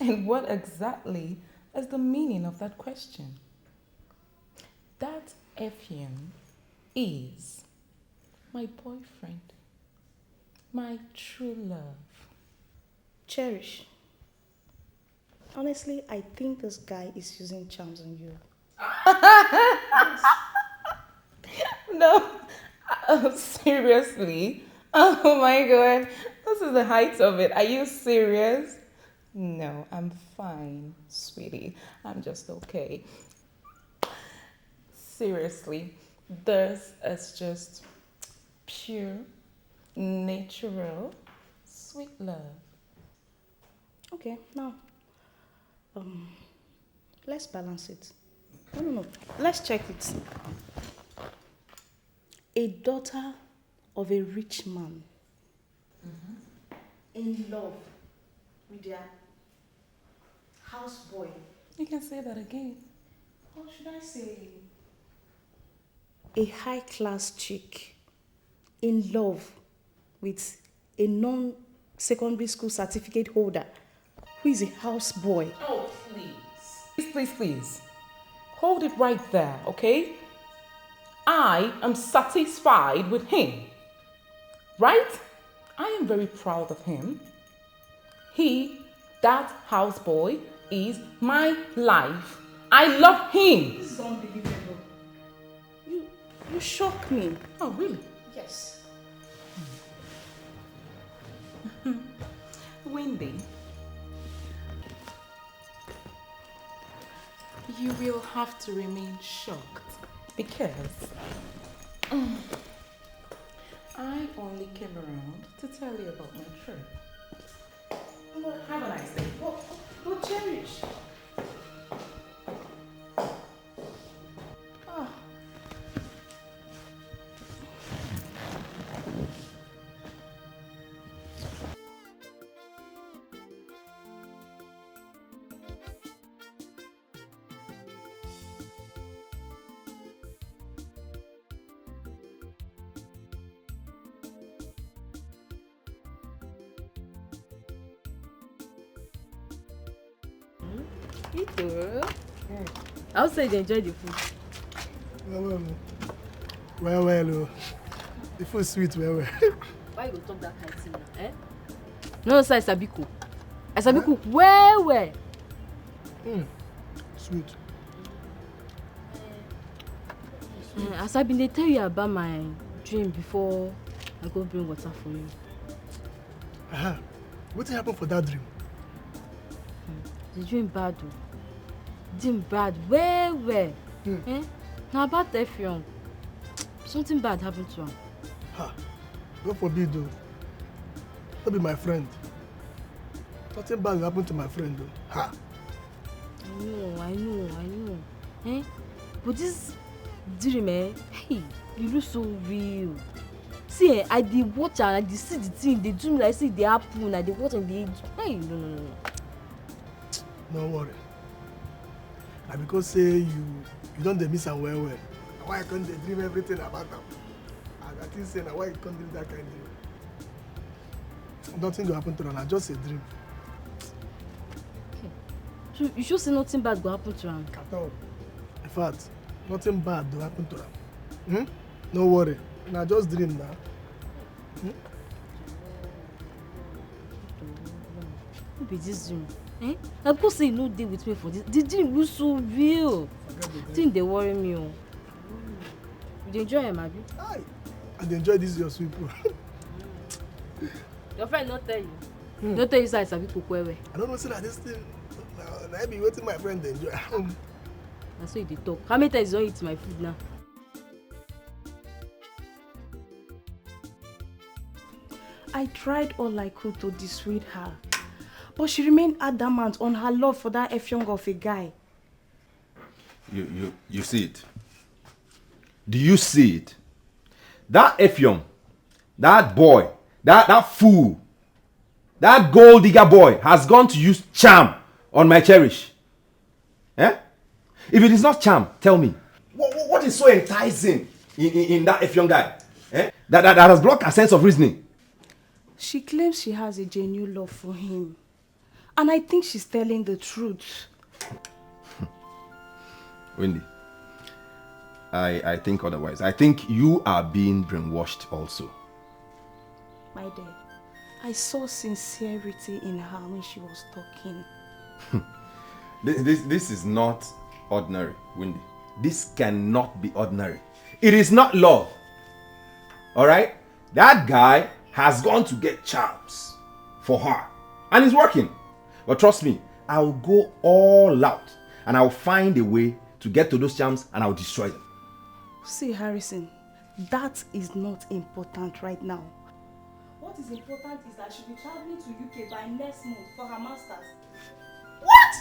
And what exactly is the meaning of that question? That Effion is my boyfriend, my true love. Cherish. Honestly, I think this guy is using charms on you. No, seriously? Oh my God, this is the height of it. Are you serious? No, I'm fine, sweetie. I'm just okay. Seriously, this is just pure, natural, sweet love. Okay, now, let's balance it. No, let's check it. A daughter of a rich man in love with their houseboy. You can say that again. Or should I say a high-class chick in love with a non-secondary school certificate holder who is a houseboy? Oh, please. Please. Hold it right there, okay? I am satisfied with him. Right? I am very proud of him. That houseboy, is my life. I love him. This is unbelievable. You shock me. Oh, really? Yes. Wendy, you will have to remain shocked because I only came around to tell you about my trip. Have a nice day. But Cherish. I would say they enjoy the food. Well. The food sweet, well. Why you talk that kind of thing now, eh? No, sir, I sabi cook. I sabi cook well. Sweet. As I been they tell you about my dream before I go bring water for you. What happened for that dream? The dream bad though. Dream bad well. Eh? Now about Effion. Something bad happened to him. God forbid though. That be my friend. Nothing bad happened to my friend though. I know. Eh? But this dream, hey, you look so real. See, I did watch and I did see the thing. They dream like see the apple and I did watch and they hey, no. No worry. And because say you don't miss am well. Why can't they dream everything about them? And I think say now why you can't dream that kind of dream? Nothing will happen to them. Just a dream. Okay. So you sure say nothing bad will happen to them? At all. In fact, nothing bad will happen to them. No worry. Now just dream now. Who be this dream? Eh? Na because say you no dey with me for this. The dream look so real. Thing dey worry me. You dey enjoy am, abi? Aye. I dey enjoy this your sweet food. Your friend no tell you? No tell you say I sabi cook well. I don't know say that this thing. Now I be waiting my friend dey enjoy. Na so you dey talk. How many times you don eat my food now? I tried all I could to dissuade her, but she remained adamant on her love for that Effiong of a guy. You see it? Do you see it? That Effiong, that boy, that fool, that gold digger boy has gone to use charm on my Cherish. Eh? If it is not charm, tell me. What is so enticing in that Effiong guy? That has blocked her sense of reasoning. She claims she has a genuine love for him. And I think she's telling the truth. Wendy, I think otherwise. I think you are being brainwashed also. My dear, I saw sincerity in her when she was talking. This is not ordinary, Wendy. This cannot be ordinary. It is not love. Alright? That guy has gone to get charms for her. And it's working. But trust me, I'll go all out. And I'll find a way to get to those charms and I'll destroy them. See, Harrison, that is not important right now. What is important is that she'll be traveling to UK by next month for her master's. What?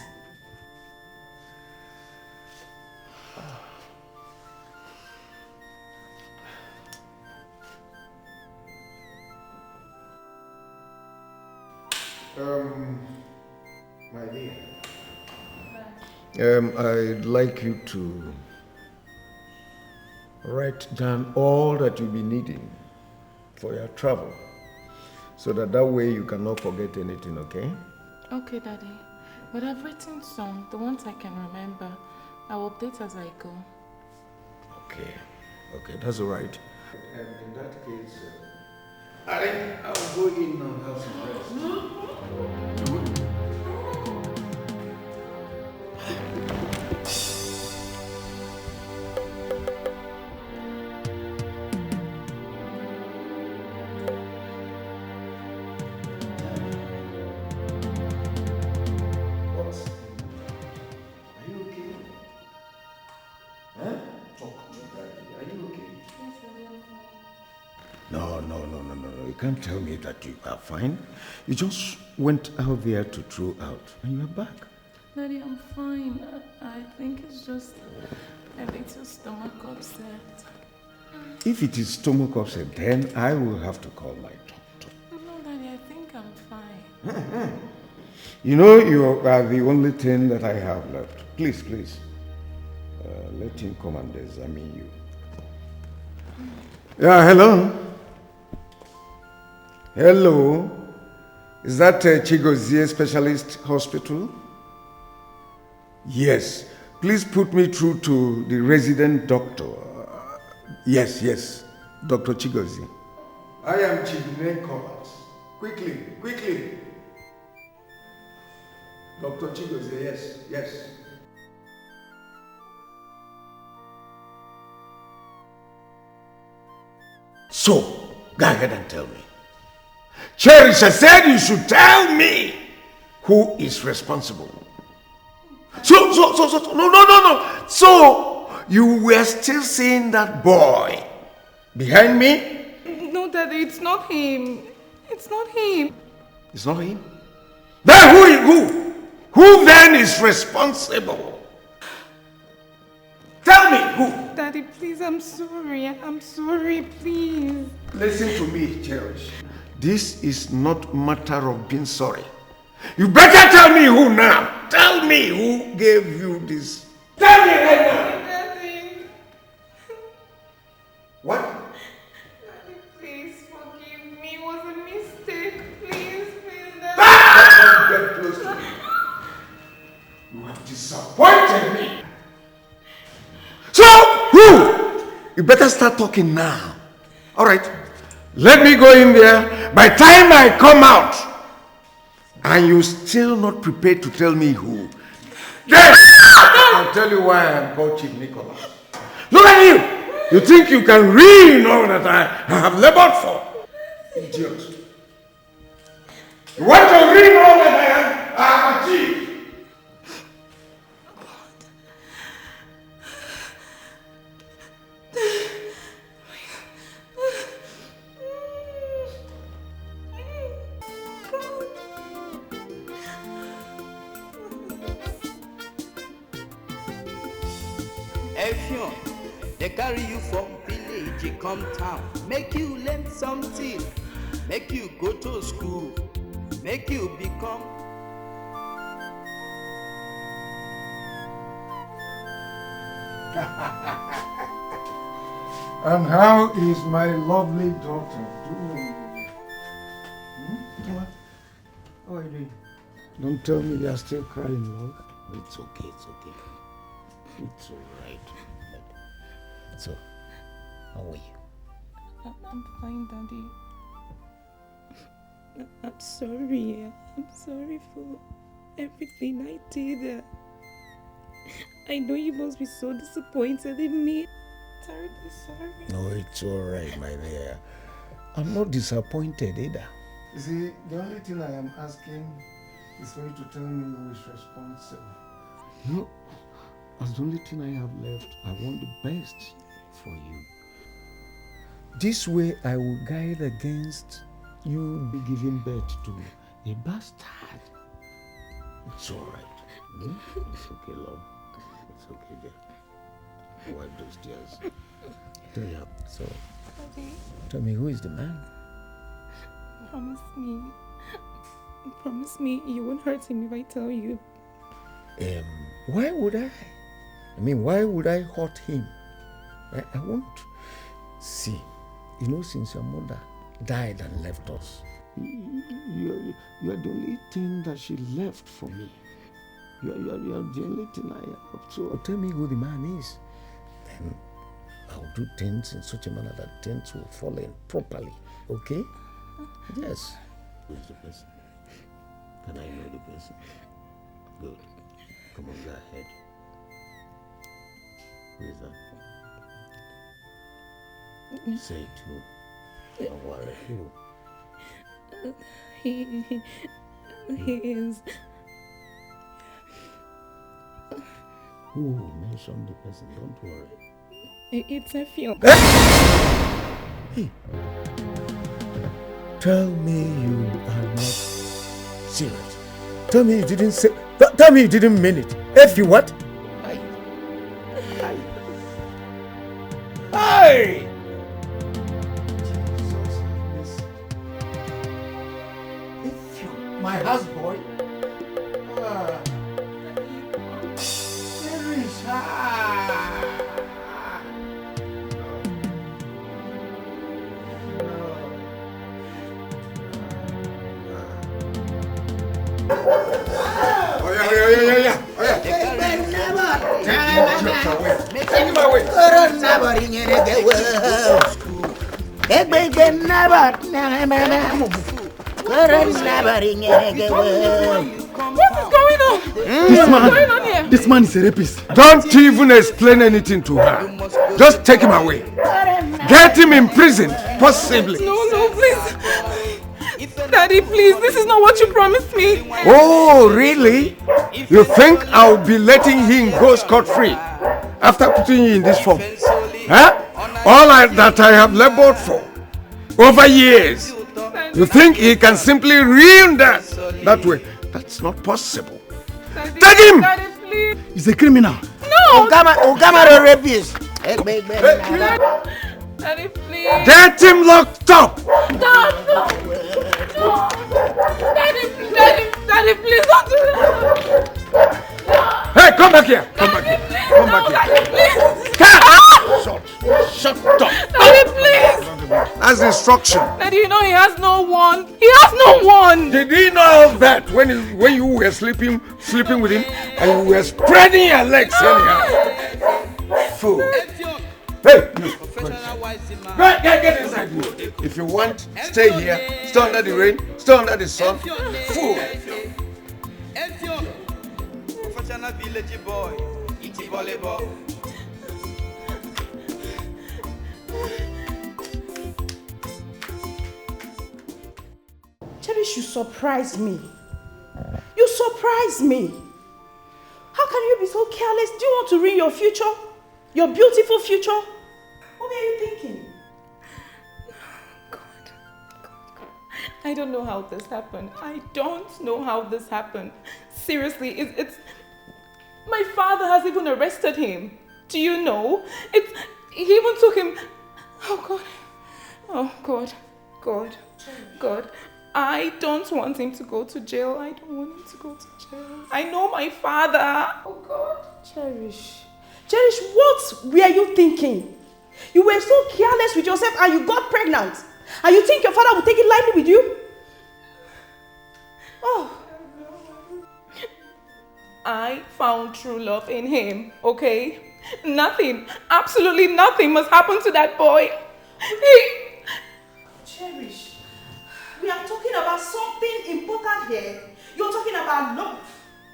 My dear. I'd like you to write down all that you'll be needing for your travel, so that way you cannot forget anything, okay? Okay, Daddy. But I've written some, the ones I can remember. I'll update as I go. Okay, that's all right. And in that case, I'll go in and have some rest. No. You can't tell me that you are fine. You just went out there to throw out and you are back. Daddy, I'm fine. I think it's just a little stomach upset. If it is stomach upset, then I will have to call my doctor. No, Daddy, I think I'm fine. You know, you are the only thing that I have left. Please. Let him come and examine you. Yeah, hello? Hello? Is that Chigozie Specialist Hospital? Yes. Please put me through to the resident doctor. Yes. Dr. Chigozie. I am Chidine Collins. Quickly. Dr. Chigozie, yes. So, go ahead and tell me. Cherisha said you should tell me who is responsible. No. So, you were still seeing that boy behind me? No, Daddy, it's not him. It's not him. It's not him? Then who then is responsible? Tell me who? Daddy, please, I'm sorry, please. Listen to me, Cherish. This is not matter of being sorry. You better tell me who now. Tell me who gave you this. Tell me right now. Daddy. What? Daddy, please forgive me. It was a mistake. Please, Daddy. Don't get close to me. You have disappointed me. So, who? You better start talking now. All right. Let me go in there. By the time I come out, and you still not prepared to tell me who, then I'll tell you why I'm called Chief Nicholas. Look at you! You think you can really know that I have labored for? Idiot. You want to really know that I have achieved? Effion, they carry you from village, you come town, make you learn something, make you go to school, make you become. And how is my lovely daughter doing? How are you doing? Don't tell me you're still crying, love. It's okay, it's okay. It's alright. So, how are you? I'm fine, Daddy. I'm sorry. I'm sorry for everything I did. I know you must be so disappointed in me. Terribly sorry. No, it's alright, my dear. I'm not disappointed either. You see, the only thing I am asking is for you to tell me who is responsible. No, that's the only thing I have left. I want the best for you. This way I will guide against you giving birth to a bastard. It's alright. It's okay, love. It's okay, dear. Wipe those tears. So, tell me, who is the man? Promise me you won't hurt him if I tell you. Why would I? Why would I hurt him? I won't. See, since your mother died and left us, you are the only thing that she left for me. You are the only thing I have. So tell me who the man is. Then I'll do things in such a manner that things will fall in properly. Okay? Yes. Who is the person? Can I know the person? Good. Come on, go ahead. Who is that? Say it too. Don't worry. He is. Who mentioned the person? Don't worry. It's a film. Hey. Tell me you are not serious. Tell me you didn't say. Tell me you didn't mean it. If you what? Hey! If you, my houseboy. This man is a rapist. Don't even explain anything to her. Just take him away. Get him in prison, possibly. No, please. Daddy, please, this is not what you promised me. Oh, really? You think I'll be letting him go scot-free after putting you in this form? Huh? All that I have labored for over years. You think he can simply ruin that way? That's not possible. Daddy, Take him! Daddy, please. He's a criminal. No! Ogama the rapist. Daddy, please. Get him locked up! No! Daddy, please don't do that. Hey, come back here! Come back here! Come back here! Shut up! Daddy, please! That's instruction. Daddy, you know he has no one. He has no one. Did he know that when you were sleeping with him and you were spreading your legs anyhow? Fool. Hey, you. Get inside here. If you want, stay here. Stay under the rain. Stay under the sun. Fool. Professional village boy. Iti volleyball. Cherish, you surprise me. You surprise me. How can you be so careless? Do you want to ruin your future? Your beautiful future? What were you thinking? God. I don't know how this happened. I don't know how this happened. Seriously, it's... My father has even arrested him. Do you know? He even took him... Oh, God. Oh, God. I don't want him to go to jail. I don't want him to go to jail. I know my father. Oh, God. Cherish, what were you thinking? You were so careless with yourself and you got pregnant. And you think your father would take it lightly with you? Oh. I found true love in him, okay? Nothing, absolutely nothing must happen to that boy. Cherish, we are talking about something important here. You're talking about love.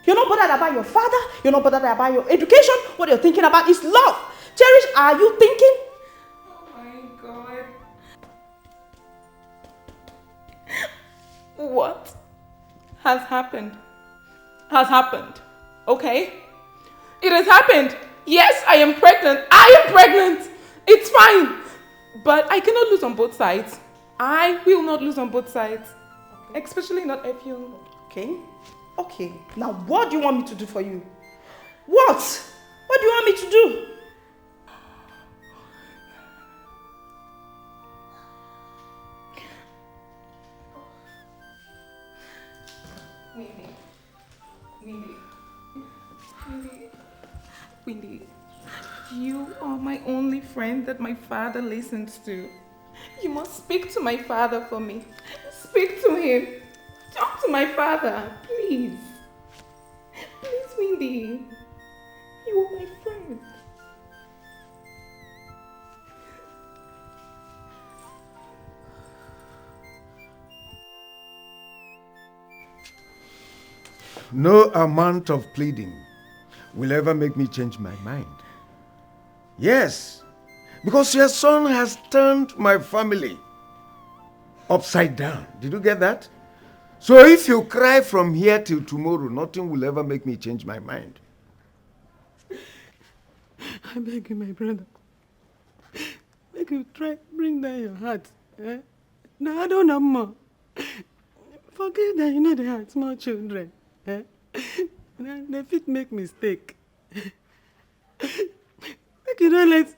You're not bothered about your father. You're not bothered about your education. What you're thinking about is love. Cherish, are you thinking? Oh my God. What has happened has happened, okay? It has happened. Yes, I am pregnant. I am pregnant. It's fine. But I cannot lose on both sides. I will not lose on both sides. Okay. Especially not if you. Okay. Okay. Now what do you want me to do for you? What? What do you want me to do? Windy, you are my only friend that my father listens to. You must speak to my father for me. Speak to him. Talk to my father, please. Please, Windy. You are my friend. No amount of pleading will ever make me change my mind. Yes, because your son has turned my family upside down. Did you get that? So if you cry from here till tomorrow, nothing will ever make me change my mind. I beg you, my brother. Make you try bring down your heart. Eh? Now I don't know more. Forget that you know they are small children. Eh? They fit make mistake. Make you don't let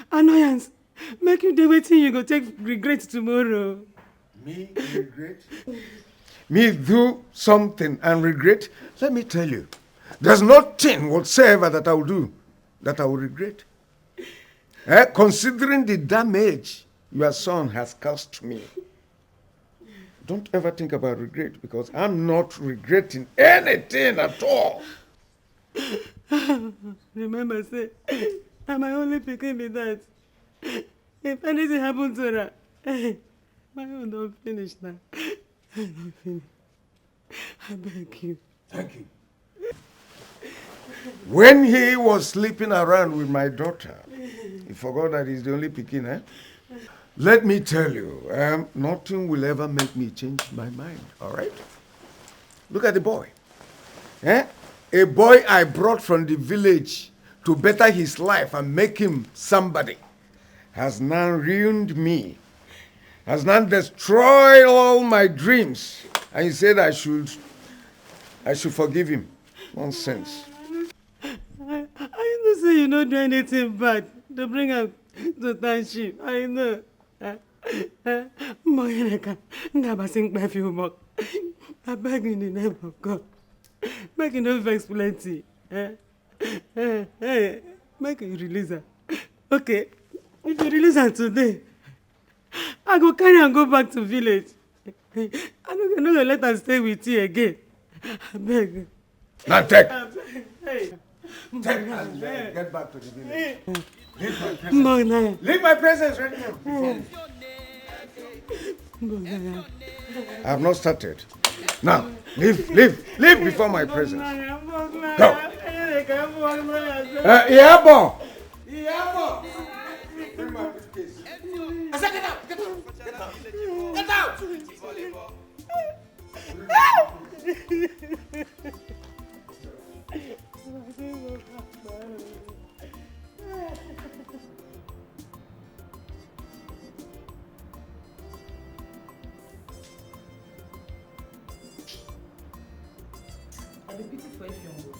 annoyance make you do waiting you go take regret tomorrow. Me regret? Me do something and regret? Let me tell you, there's nothing whatsoever that I will do that I will regret. Considering the damage your son has caused me, don't ever think about regret, because I'm not regretting anything at all. Remember, say, I'm my only picking with that. If anything happens to her, my own don't finish now. I don't finish. I beg you. Thank you. When he was sleeping around with my daughter, he forgot that he's the only picking, eh? Let me tell you, nothing will ever make me change my mind, all right? Look at the boy. Eh? A boy I brought from the village to better his life and make him somebody has now ruined me, has now destroyed all my dreams. And you said I should forgive him. Nonsense. I know say you don't do anything bad to bring up to township. I know. Moyaneka, never sing by few more. I beg in the name of God. Make you no vex plenty. Make you release her. Okay, if you release her today, I go carry and go back to village. I don't gonna let her stay with you again. I beg. Now take. Hey. Take and get back to the village. Leave my presence. Mona. Leave my presence right now. I have not started. Now, leave before my presence. Go. Iabo. Bring my briefcase. I said get out. Get out. I be pity for Efiongo.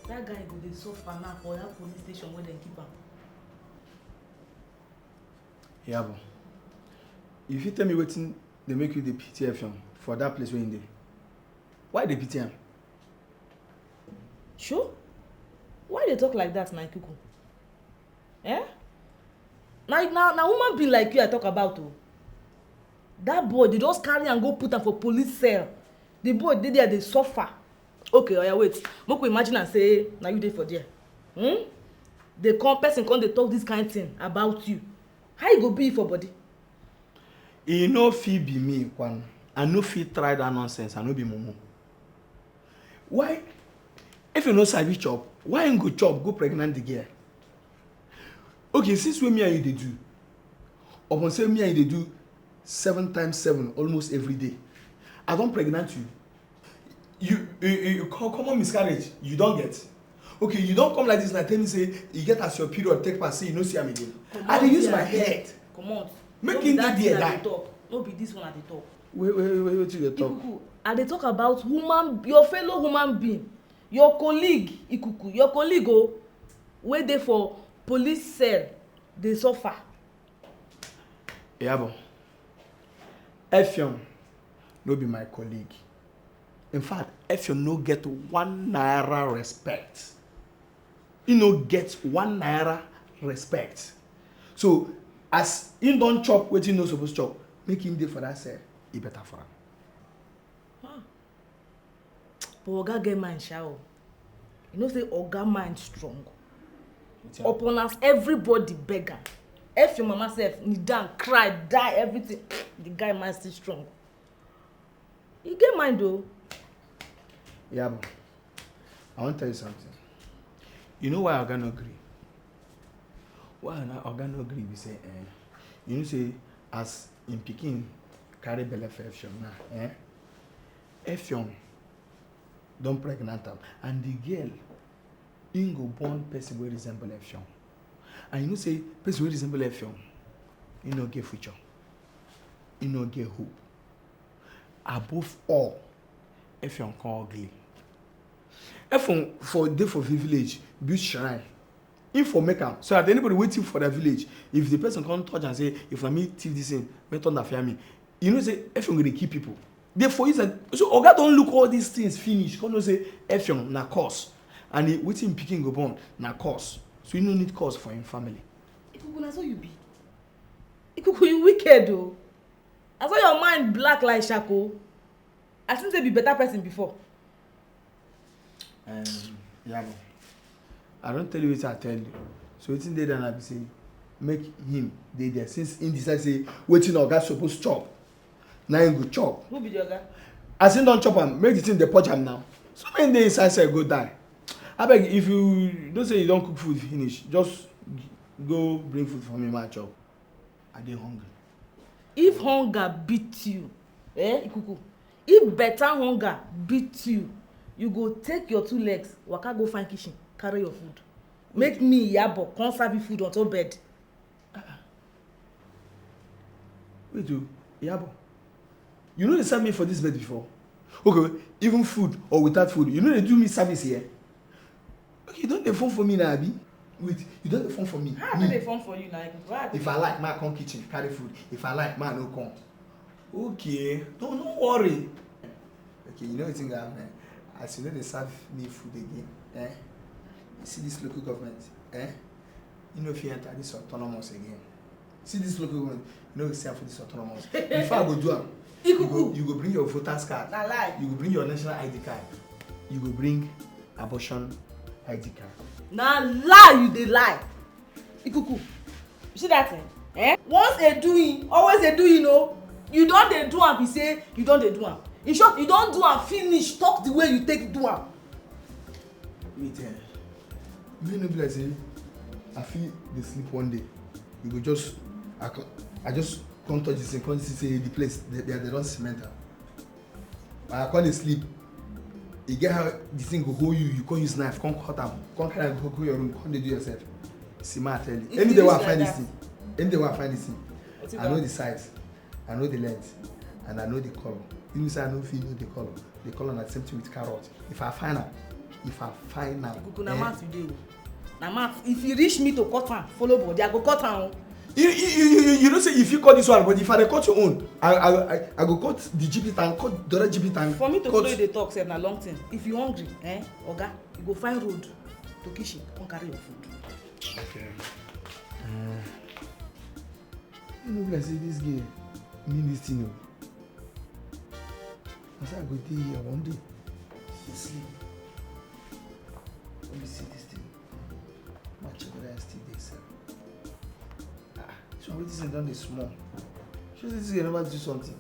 That guy go dey suffer now for that police station where they keep am. Yabo, if you tell me wetin they make you the pity Efion for that place where in dey, why they pity him? Sure? Why they talk like that, my kuku? Eh? Now woman being like you I talk about oh. That boy they just carry and go put am for police cell. The boy dey there dey suffer. Okay, oya wait. Make we imagine and say na you dey for there. The person come dey talk this kind thing about you. How you go be for body? E no fit be me, Kwan. I no fit try that nonsense. I no be mumu. Why? If you no sabi chop, why you go chop go pregnant the girl? Okay, since when me and you dey do, upon say me and you dey do 7 times 7 almost every day, I don pregnant you. You common miscarriage, you don get. Okay, you don come like this and tell me say you get as your period take pass, say you no see am again. I dey use my head. Come on. Make him dey there die. No be this one I dey talk. Wait, what you dey talk? Ikuku, I dey talk about your fellow human being, your colleague, Ikuku, your colleague wey dey for police cell dey suffer. Yabo, Effiong no be my colleague. In fact, Effiong no get 1 naira respect. He no get 1 naira respect. So, as he don chop wetin he no suppose chop, make him dey for that cell, e better for am. But Oga get mind sha o. You know say Oga mind strong. Upon us everybody beg am. If your mama sef kneel down, cry, die, everything, the guy mind still strong. He get mind though. Yeah, but I want to tell you something. You know why Oga no gree? Why Oga no gree? We say, you know say as in pikin carry belle for Effiong now, Effiong don pregnant am, and the girl im go born person wey resemble Effiong. And you know say person wey resemble Effiong, he no get future, he no get hope. Above all, Effiong come ugly. Effiong for dey for village build shrine. If for make am so that anybody waiting for that village, if the person come touch and say, if na me thief this thing, make thunder fear me. You know say Effiong go dey kill people. Therefore, so Oga don look all these things finish. Come know say Effiong na curse, and wetin pikin go born na curse. So you no need cause for him family. Ikuku, na so you be. Ikuku, you wicked though. I saw your mind black like Shako. I think they be better person before. Yeah, I don't tell you what I tell you. So wetin dey there na be say make him dey there since him decide say wetin Oga suppose chop. Now him go chop. Who be the Oga? As him don chop am, make the thing dey purge am now. So many dey inside cell go die. Abeg, if you don't say you don't cook food finish, just go bring food for me, my chop. I dey hungry. If hunger beat you, Ikuku, if better hunger beat you, you go take your 2 legs, waka go find kitchen, carry your food. Make me Yabo come serve you food on top bed. Wait, Yabo, you know they serve me for this bed before? Okay, even food or without food, you know they do me service here. Okay, you don't dey phone for me now, Abi. Wait, you don't dey phone for me. How do they phone for you now? If I like, ma come kitchen, carry food. If I like, ma no come. Okay, don't worry. Okay, you know what thing happen? As you know they serve me food again, you see this local government, you know if you enter this autonomous again. See this local government, you know you see for this autonomous. Before I go do am, you go bring your voter's card. Na lie. You go bring your national ID card. You go bring abortion ID card. Na lie you dey lie. Ikuku, you see that thing? Once a doing, always a doing, no. You don dey do am be say you don dey do am. In short, you don do am finish, talk the way you take do am. Wait, you know be like say I feel dey sleep one day. You go just I just come touch this thing, come see say the place they don cement am. I come dey sleep. You get how the thing go hold you come use knife, come cut am, come carry am go your room, come dey do yourself. See ma I tell you. Any day wey I find this thing, I know the size, I know the length, and I know the color. Even say I no fit know the color. The color na the same thing with carrot. If I find am. Ikuku, na math you dey o. Na math. If you reach me to cut am, follow body, I go cut am o. You know say if you cut this one, but if I cut your own, I go cut the GP tank, cut the other GP tank. For me to follow you dey talk sef na long thing. If you hungry, Oga, you go find road to kitchen, come carry your food. Okay. Look like say this girl mean this thing. I said I go dey here one day. Sleep. Let me see this thing. My check whether I still dey sell. So this thing done dey small. Show this girl never do something.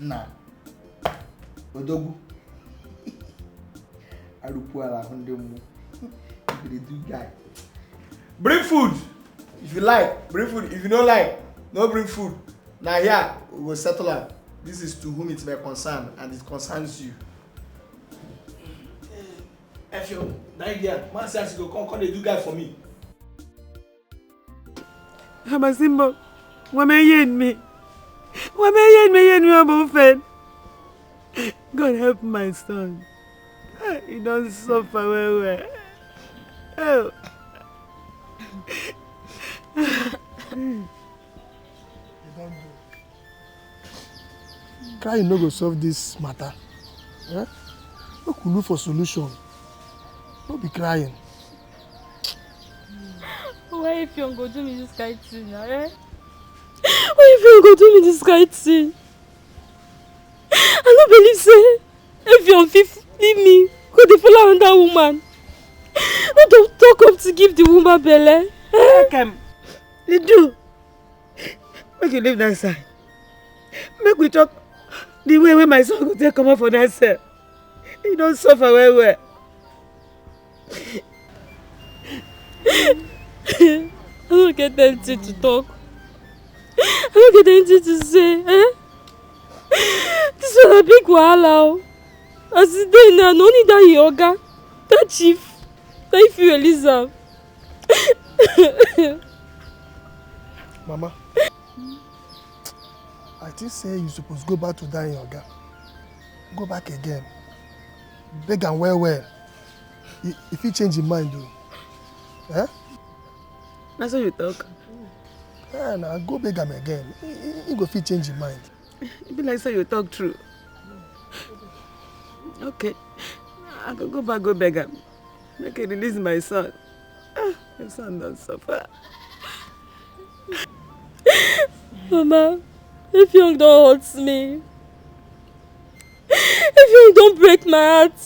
Nah. Odogu. Arupu ala hunde mu. You dey do guy. Bring food. If you like, bring food. If you don't like, no bring food. Now here, we will settle am. This is to whom it may concern, and it concerns you. Efio, Nigeria, man says you go come dey do guy for me. Hamasimbo, yen me abofed. God help my son. He don't suffer well. Oh. Crying no go solve this matter. Eh? We could look for solution. No be crying. Why if you go do me this kind of thing, eh? Why if you go do me this kind of thing? I don't believe say if you leave me, go dey follow another woman. No don't talk up to give the woman belly. Come, you do. Make you leave that side. Make we talk the way my son go take come out for that side. He don't suffer well. I don't get anything to talk. I don't get anything to say. Eh? This one a big wahala. As it dey now, no need that yoga, that chief, that if you Eliza. Mama, I think say you supposed go back to that yoga. Go back again. Beg and well. If he change his mind, though. Eh? That's how you talk. Yeah, now go beg him again. He go fit change his mind. It be like so you talk true. Okay, I can go back, go beg him. Make him release my son. My son don't suffer. Mama, if you don't hurt me, if you don't break my heart,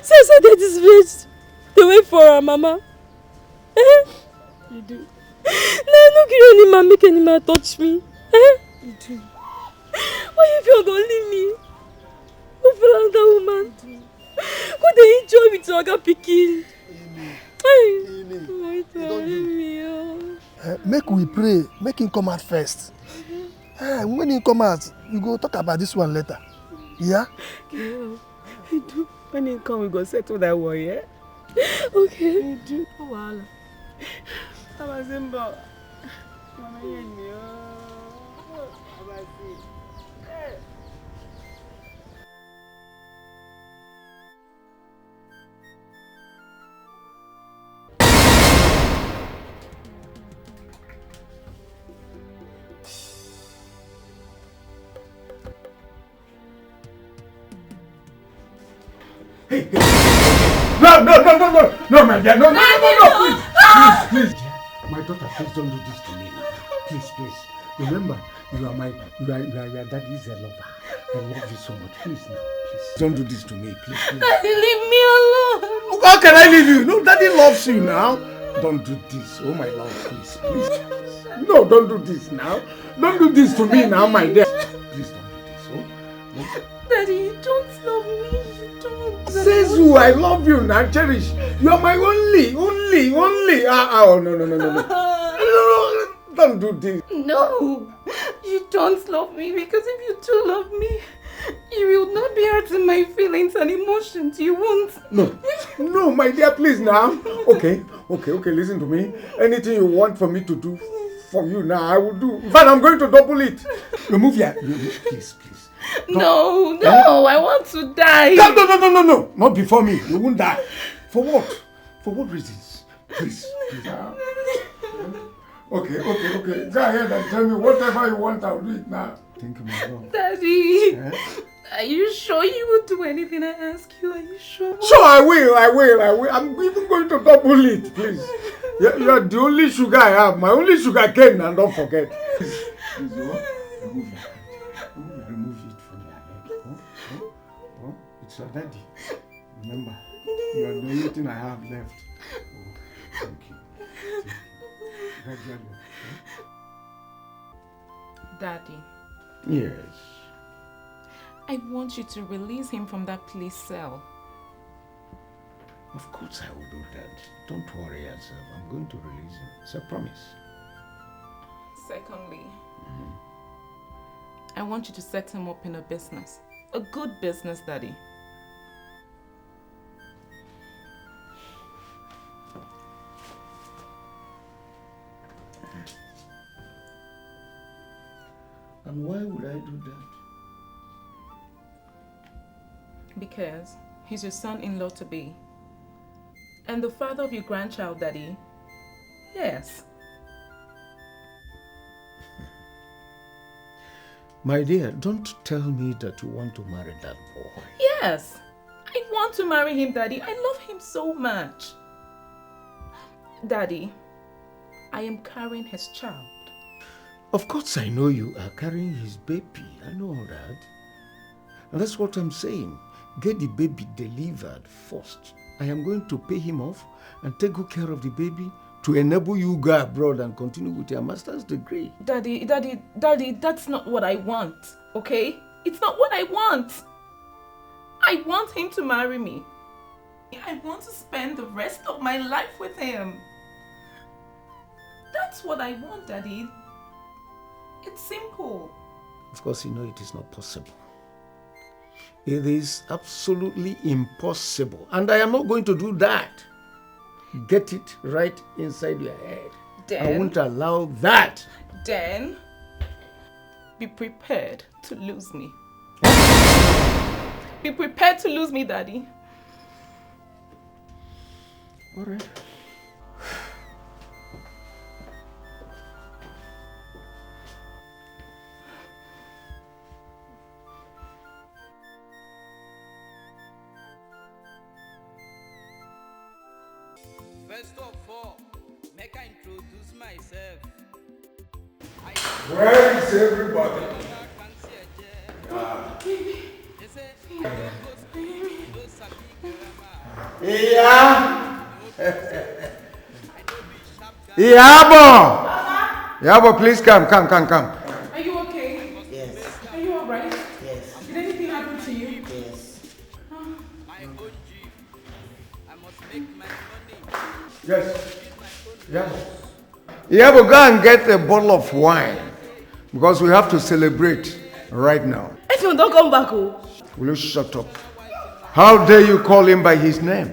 so they disgraced. They wait for her, Mama. You do. No, no, you don't make any man touch me. You do. Why if you don't leave me? Who feel another woman? Who they enjoy with your other pikin? Make we pray. Make him come out first. When he come out, we go talk about this one later. Yeah? Yeah. You do. When he come, we go settle that war, yeah? Okay. You do. Oh, wow. Amasimbo. Mama, you know. No, my dear, no, please. My daughter, please don't do this to me now. Please. Remember, you are your daddy's a lover. I love you so much. Please, don't do this to me, please. Daddy, leave me alone. How can I leave you? No, daddy loves you now. Don't do this. Oh my love, please. No, don't do this now. Don't do this to me now, my dear. Please don't do this. Oh. Daddy, you don't love me. You don't. Says who? I love you now, cherish. You are my only. Oh, no. Don't do this. No, you don't love me, because if you do love me, you will not be hurting my feelings and emotions. You won't. No, my dear, please now. Okay, listen to me. Anything you want for me to do for you now, I will do. In fact, I'm going to double it. Remove your... Please. No, I want to die. No. Not before me. You won't die. For what? For what reasons? Please. Okay. Go ahead and tell me whatever you want. I'll do it now. Thank you, my love. Daddy, Are you sure you would do anything I ask you? Are you sure? So I will. I'm even going to double it, please. You're the only sugar I have. My only sugar cane, and don't forget. Please, remove it from your head. Oh, it's your daddy. Remember, you are the only thing I have left. Oh, thank you. Gradually. Daddy. Yes. I want you to release him from that police cell. Of course I will do that. Don't worry yourself. I'm going to release him. It's a promise. Secondly, I want you to set him up in a business. A good business, Daddy. And why would I do that? Because he's your son-in-law to be. And the father of your grandchild, Daddy. Yes. My dear, don't tell me that you want to marry that boy. Yes. I want to marry him, Daddy. I love him so much. Daddy, I am carrying his child. Of course I know you are carrying his baby. I know all that. And that's what I'm saying. Get the baby delivered first. I am going to pay him off and take good care of the baby to enable you go abroad and continue with your master's degree. Daddy, that's not what I want, okay? It's not what I want. I want him to marry me. I want to spend the rest of my life with him. That's what I want, Daddy. It's simple. Of course, you know it is not possible. It is absolutely impossible. And I am not going to do that. Get it right inside your head. I won't allow that. Then, be prepared to lose me. Be prepared to lose me, Daddy. All right. First of all, make I introduce myself. Where is everybody? Yabo, please come. Are you okay? Yes. Are you alright? Yes. Did anything happen to you? Yes. My own G. I must make my money. Yes. Yabo, go and get a bottle of wine because we have to celebrate right now. Effiong, don't come back, oh. Will you shut up? How dare you call him by his name?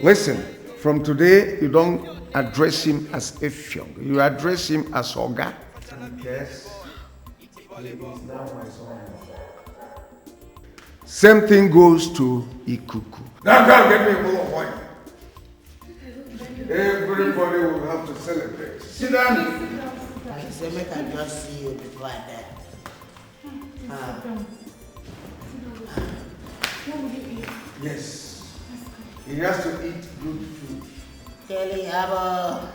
Listen, from today you don't address him as Effiong. You address him as Oga. Yes. He is now my son. Same thing goes to Ikuku. Now go and get me a bottle of wine. Everybody will have to celebrate. Sit down. I say, make I just see you before I die. Yes. He has to eat good food. Kelly, Abba,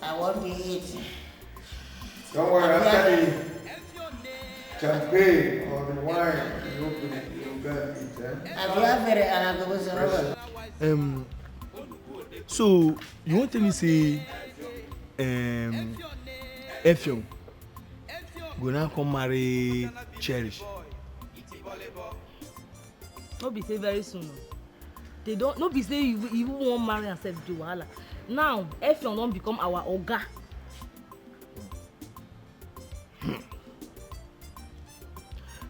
I want to eat. Don't worry, after the champagne or the wine, you open it, you go and eat. I feel very uncomfortable. So you want to say Effiong go now come marry Cherish? No be say very soon. They don't. No be say you won't marry and self do wahala. Now Effiong don become our oga.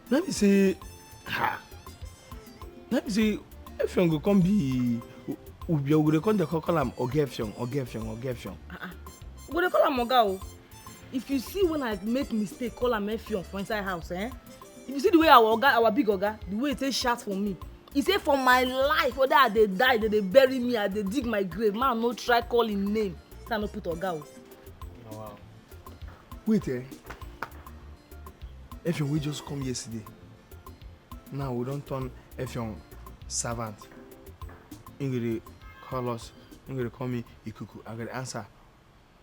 Let me say Effiong go come be. We dey call am Oga Effiong. We dey call am oga o. If you see when I make mistake call am Effiong for inside house, if you see the way our big oga, the way he take shout for me, he say for my life whether I dey die, they bury me, I dey dig my grave, man no try call him name, say I no put oga o. Oh, wow. Wait, Effiong we just come yesterday. Now we don't turn Effiong servant. Ingrid call us. Ingrid call me Ikuku. I gotta answer.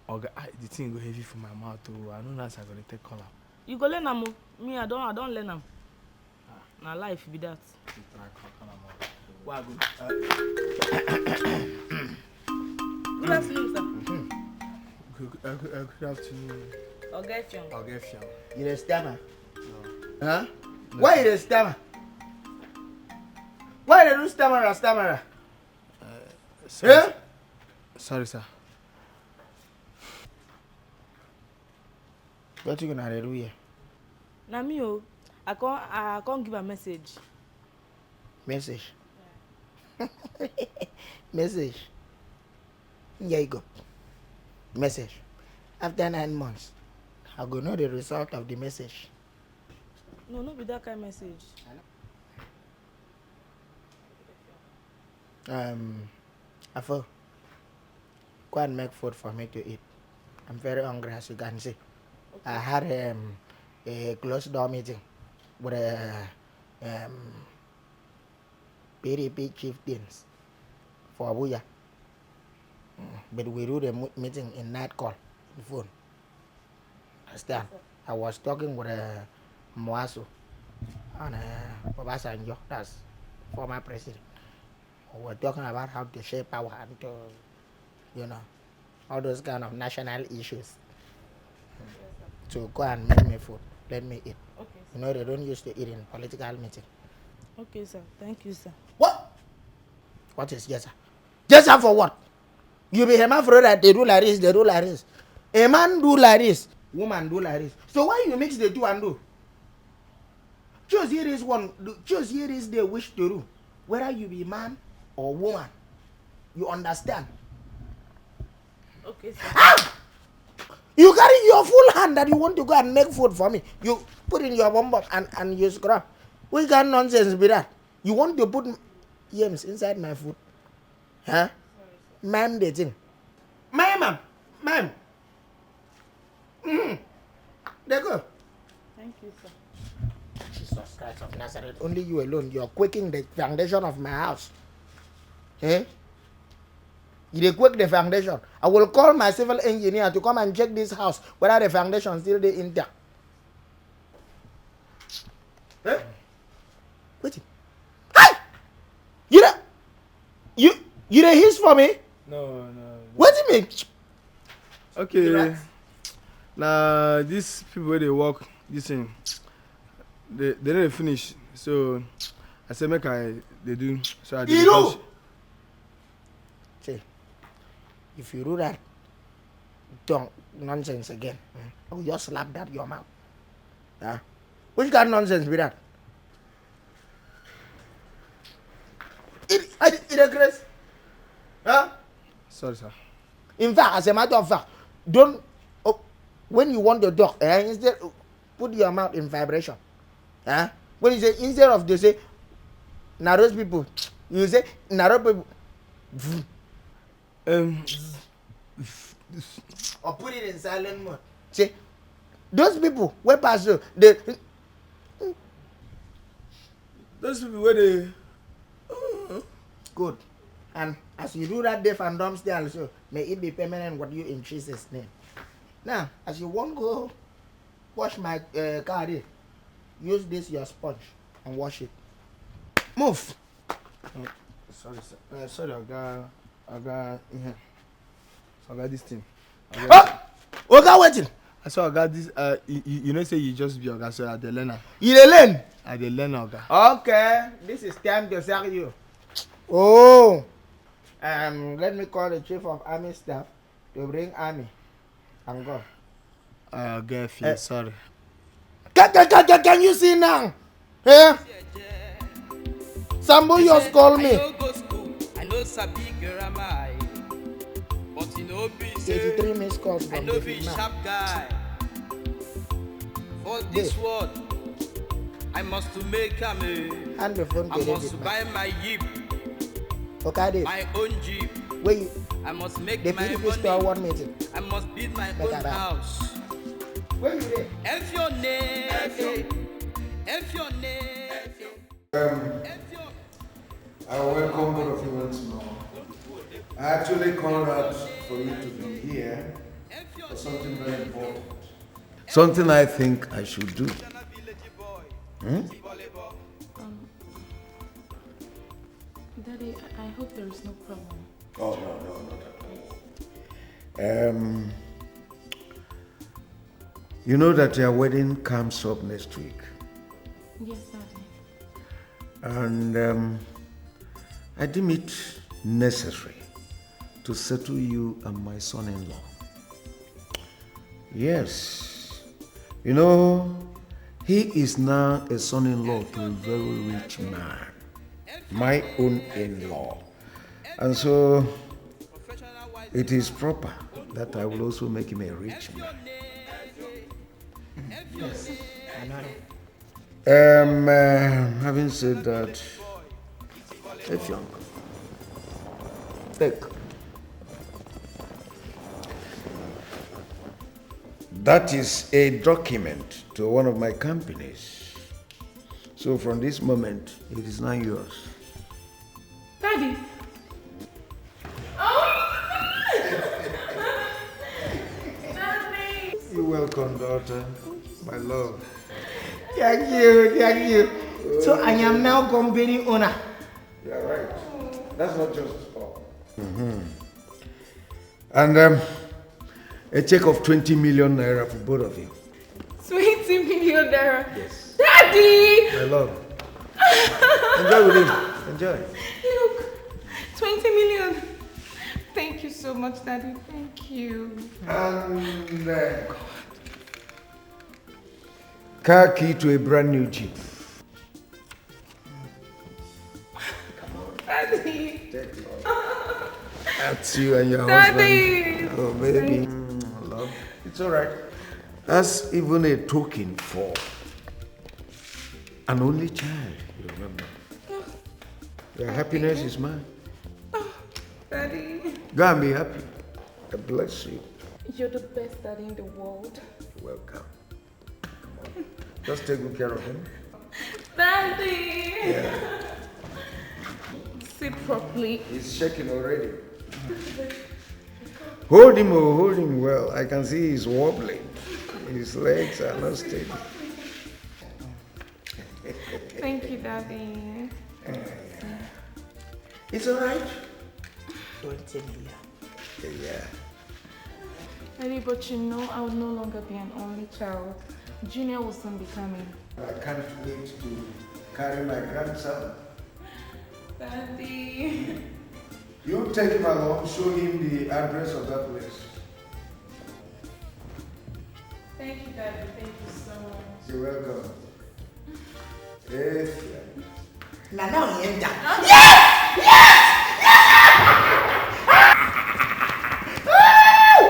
Oga, the thing go heavy for my mouth too. I don't know as I gotta take call up. You go learn am o. Me, I don't learn am. Na life be that. Why go? Good afternoon, sir. Good afternoon. Oga Effiong. Oga Effiong. You dey stammer? No. Huh? No. Why you dey stammer? Why you do stammerer? Sorry, Yeah? Sorry, sir. What you gonna do here? Na me o. I can't give a message. Message. Message. Here you go. Message. After 9 months, I go know the result of the message. No, be that kind of message. Afo, go and make food for me to eat. I'm very hungry, as you can see. Okay. I had a closed door meeting with PDP chieftains for Abuja. But we do the meeting in night call, the phone. Understand? I was talking with Moasu and Obasanjo, that's former president. We were talking about how to shape power and to, all those kind of national issues. So go and make me food. Let me eat. Okay, sir. They don't used to eat in political meeting. Okay, sir. Thank you, sir. What? What is yes, sir? Yes, sir, for what? You be hermaphrodite, they do like this, they do like this. A man do like this, woman do like this. So why you mix the two and do? Choose here is one, choose here is the wish to do. Whether you be man or woman. You understand? Okay, sir. Ah! You carry your full hand that you want to go and make food for me. You put in your bum and you scrub. What kind of nonsense be that? You want to put yams inside my food? Huh? Ma'am, the thing. Ma'am. There go. Thank you, sir. Jesus Christ of Nazareth. Only you alone. You are quaking the foundation of my house. Eh? You quake the foundation. I will call my civil engineer to come and check this house whether the foundation still there intact. Eh? Wait. Hey! You the hiss for me? No. What do you mean? Okay. Now these people where they work, this thing, they didn't finish. So I said make they do. So I did. You see, if you do that, don't nonsense again. I will just slap that your mouth. Huh? Which kind of nonsense be that? It aggress. Huh? Sorry, sir. In fact, as a matter of fact, don't when you want to talk, instead put your mouth in vibration. Huh? When you say instead of they say those people, you say those people. Or put it in silent mode. Say those people where pass you, those people where they good. And as you do that deaf and dumb still also, may it be permanent with you in Jesus' name. Now, as you won't go wash my car, use this your sponge and wash it. Move. Sorry, sir. Sorry, I got this thing. Okay, waiting. I saw I got this. You know, say you just be Oga, so I the learner. You the learn? I the learner, Oga. Okay, this is time to sack you. Oh, let me call the chief of army staff to bring army and go. Girlfriend, sorry. Can you see now? Eh? Sambo just call me. I know sabi grammar, but you know be 83 missed calls I from know the be man. sharp guy. For this world, I must to make a me. Hand the phone I to must David. buy my jeep, Okay, Dave. my own jeep. Wait, I must make the my PDP store money. one meeting. I must build my Make own a buy. house. Where you there? If your name, if your name. I welcome both of you once more. I actually called out for you to be here for something very important. Something I think I should do. Daddy, I hope there is no problem. Oh, no, not at all. You know that your wedding comes up next week. Yes, Daddy. And I deem it necessary to settle you and my son-in-law. Yes. You know, he is now a son-in-law to a very rich man. My own in-law. And so, it is proper that I will also make him a rich man. Yes, I know. Having said that, Effiong, take. That is a document to one of my companies. So from this moment, it is now yours. Daddy! Daddy! You're welcome, daughter. My love. Thank you. So I am now company owner. You're right. That's not just all. And a check of 20 million naira for both of you. 20 million naira. Yes. Daddy! My love. Enjoy with him. Enjoy. Look, 20 million. Thank you so much, Daddy. Thank you. And car key to a brand new Jeep. Daddy. Take it. That's you and your Daddy. husband. Oh, baby. Love. It's all right. That's even a token for an only child, you remember. Your happiness is mine. Daddy. Go and be happy. God bless you. You're the best daddy in the world. You're welcome. Come on. Just take good care of him. Daddy! Yeah. Sit properly. He's shaking already. Hold him well. I can see he's wobbling. His legs are not steady. Thank you, Daddy. It's all right. 20 million. Yeah. Daddy, but you know I will no longer be an only child. Junior will soon be coming. I can't wait to carry my grandson. Daddy. You take him along, show him the address of that place. Thank you, Daddy. Thank you so much. You're welcome. Yes. Now you end up.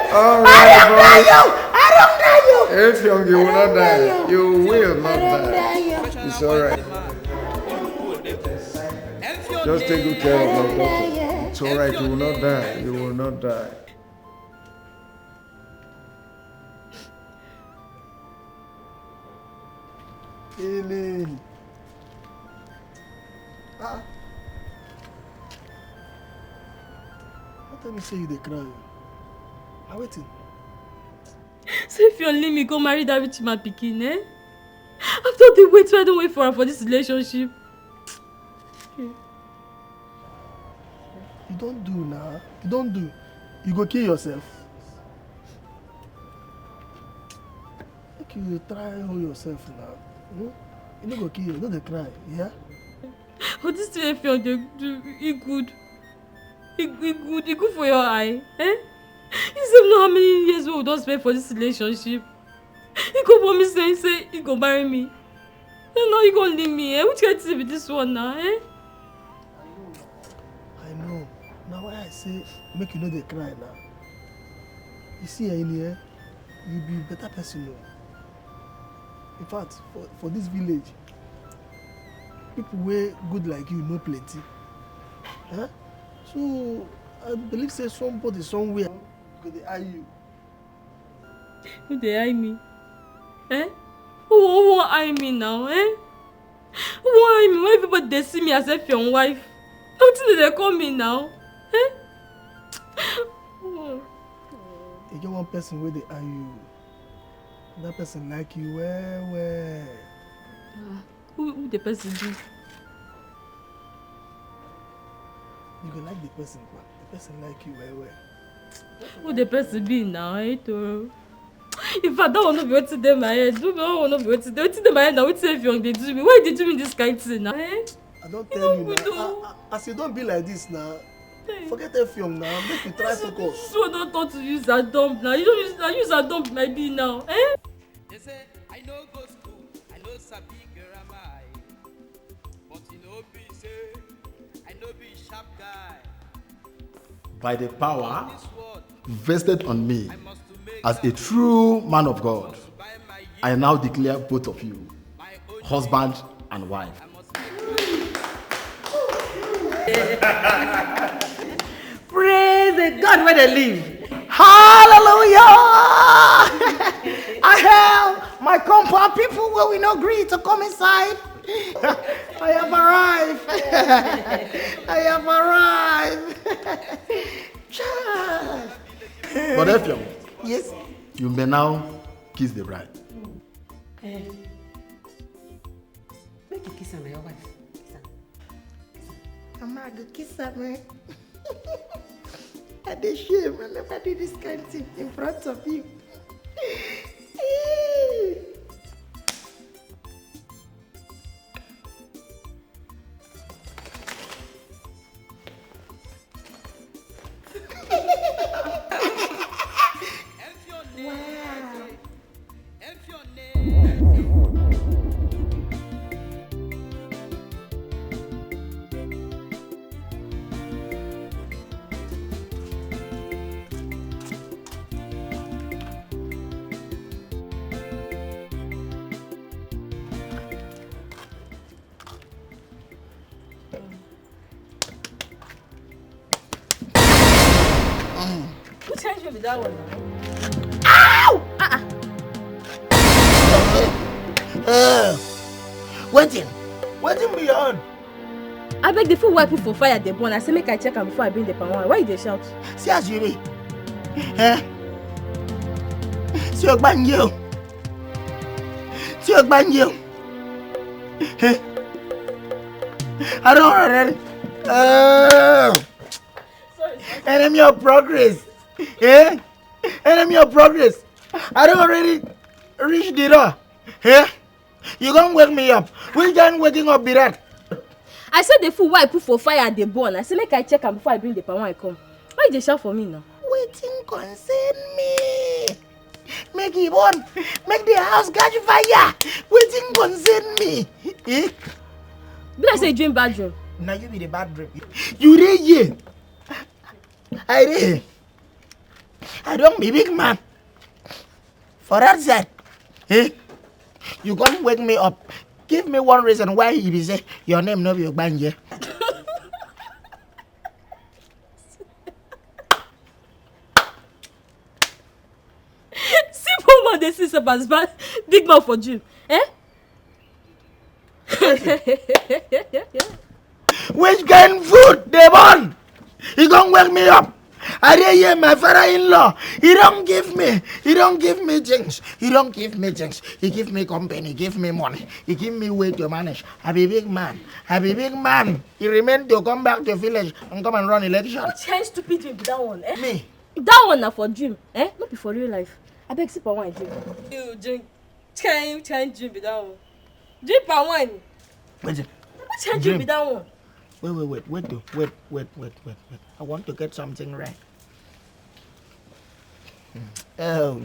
All right, boy. I don't dare you. Effiong, you will not die. You will not die. It's all right. Just take good care of my daughter. It's all right. You will not die. You will not die. Ini. Ah. What tell me say you dey cry? I'm waiting. So if you leave me, go marry that rich man pikin, eh? After they wait, why don't wait for her for this relationship? You don't do now. You don't do. You go kill yourself. Make you try hold yourself now. You no go kill you. No dey cry. Yeah. But this thing if you do, it good. It good for your eye, eh? You still know how many years we don't spend for this relationship. He go promise say he go marry me. And now he gonna leave me, eh? Which kind of thing with this one now, eh? I know. Now why I say make you no dey cry now. You see in here, you be better person now. In fact, for this village, people wey good like you no plenty. Huh? So I believe say somebody somewhere go dey eye you. Who they eye me? Eh? Who eye me now, eh? Why me? Why everybody they see me as if your wife? How did they call me now? Eh? You get one person where they are you. That person like you well. Who the person be? You can like the person, but the person like you well. Who the person be now? If I don't want to be waiting in my head, do me want to be waiting in my head now. Wait if you they do me. Why did you do me this kind of thing now? Eh? I don't tell you now. As you don't be like this now. Forget Effiong now. Make you try focus. So don't talk to use a dump now. You don't use a dump my be now. Eh? They say I know go school, I know sabi grammar, but you know be say I know be sharp guy. By the power vested on me as a true man of God, I now declare both of you husband and wife. Praise the God where they live. Hallelujah! I have my compound people where we no agree to come inside. I have arrived. I have arrived. But Effiong, yes, you may now kiss the bride. Make a kiss on your wife. I'm not going to kiss her, man. I did shame. I never did this kind of thing in front of you. What change you with that one? Ow! Waiting beyond. I beg the fool wipe for fire the burn. I say make I check am before I bring the palm wine. Why they shout? See as you be. See your banjo. See your banjo. I don't already. Enemy of progress. Enemy of progress. I don't already reach the door. You gonna wake me up. Which kind waking up be that? I said the fool wipe for fire the burn. I say make I check am before I bring the palm wine come. Why they shout for me now? Waiting concern me. Make it burn. Make the house catch fire. Waiting concern me. Be like say you dream bad dream. Now you be the bad dream. You dey here. I dey. I don't be big man. For that side. You come wake me up. Give me one reason why you be say your name no be Ogbanje. Simple man they see some as bad big man for dream. Which kind food they burn? You gonna wake me up? I dey hear my father-in-law. He don't give me things. He don't give me things. He give me company, give me money. He give me way to manage. I be big man. He remain to come back to village and come and run election. What change stupid dream be that one? Me. That one na for dream. Not be for real life. I beg sip wine drink. You drink. Change dream be that one. Drink palm wine. Wait. What change dream be that one? Wait. I want to get something right. Oh,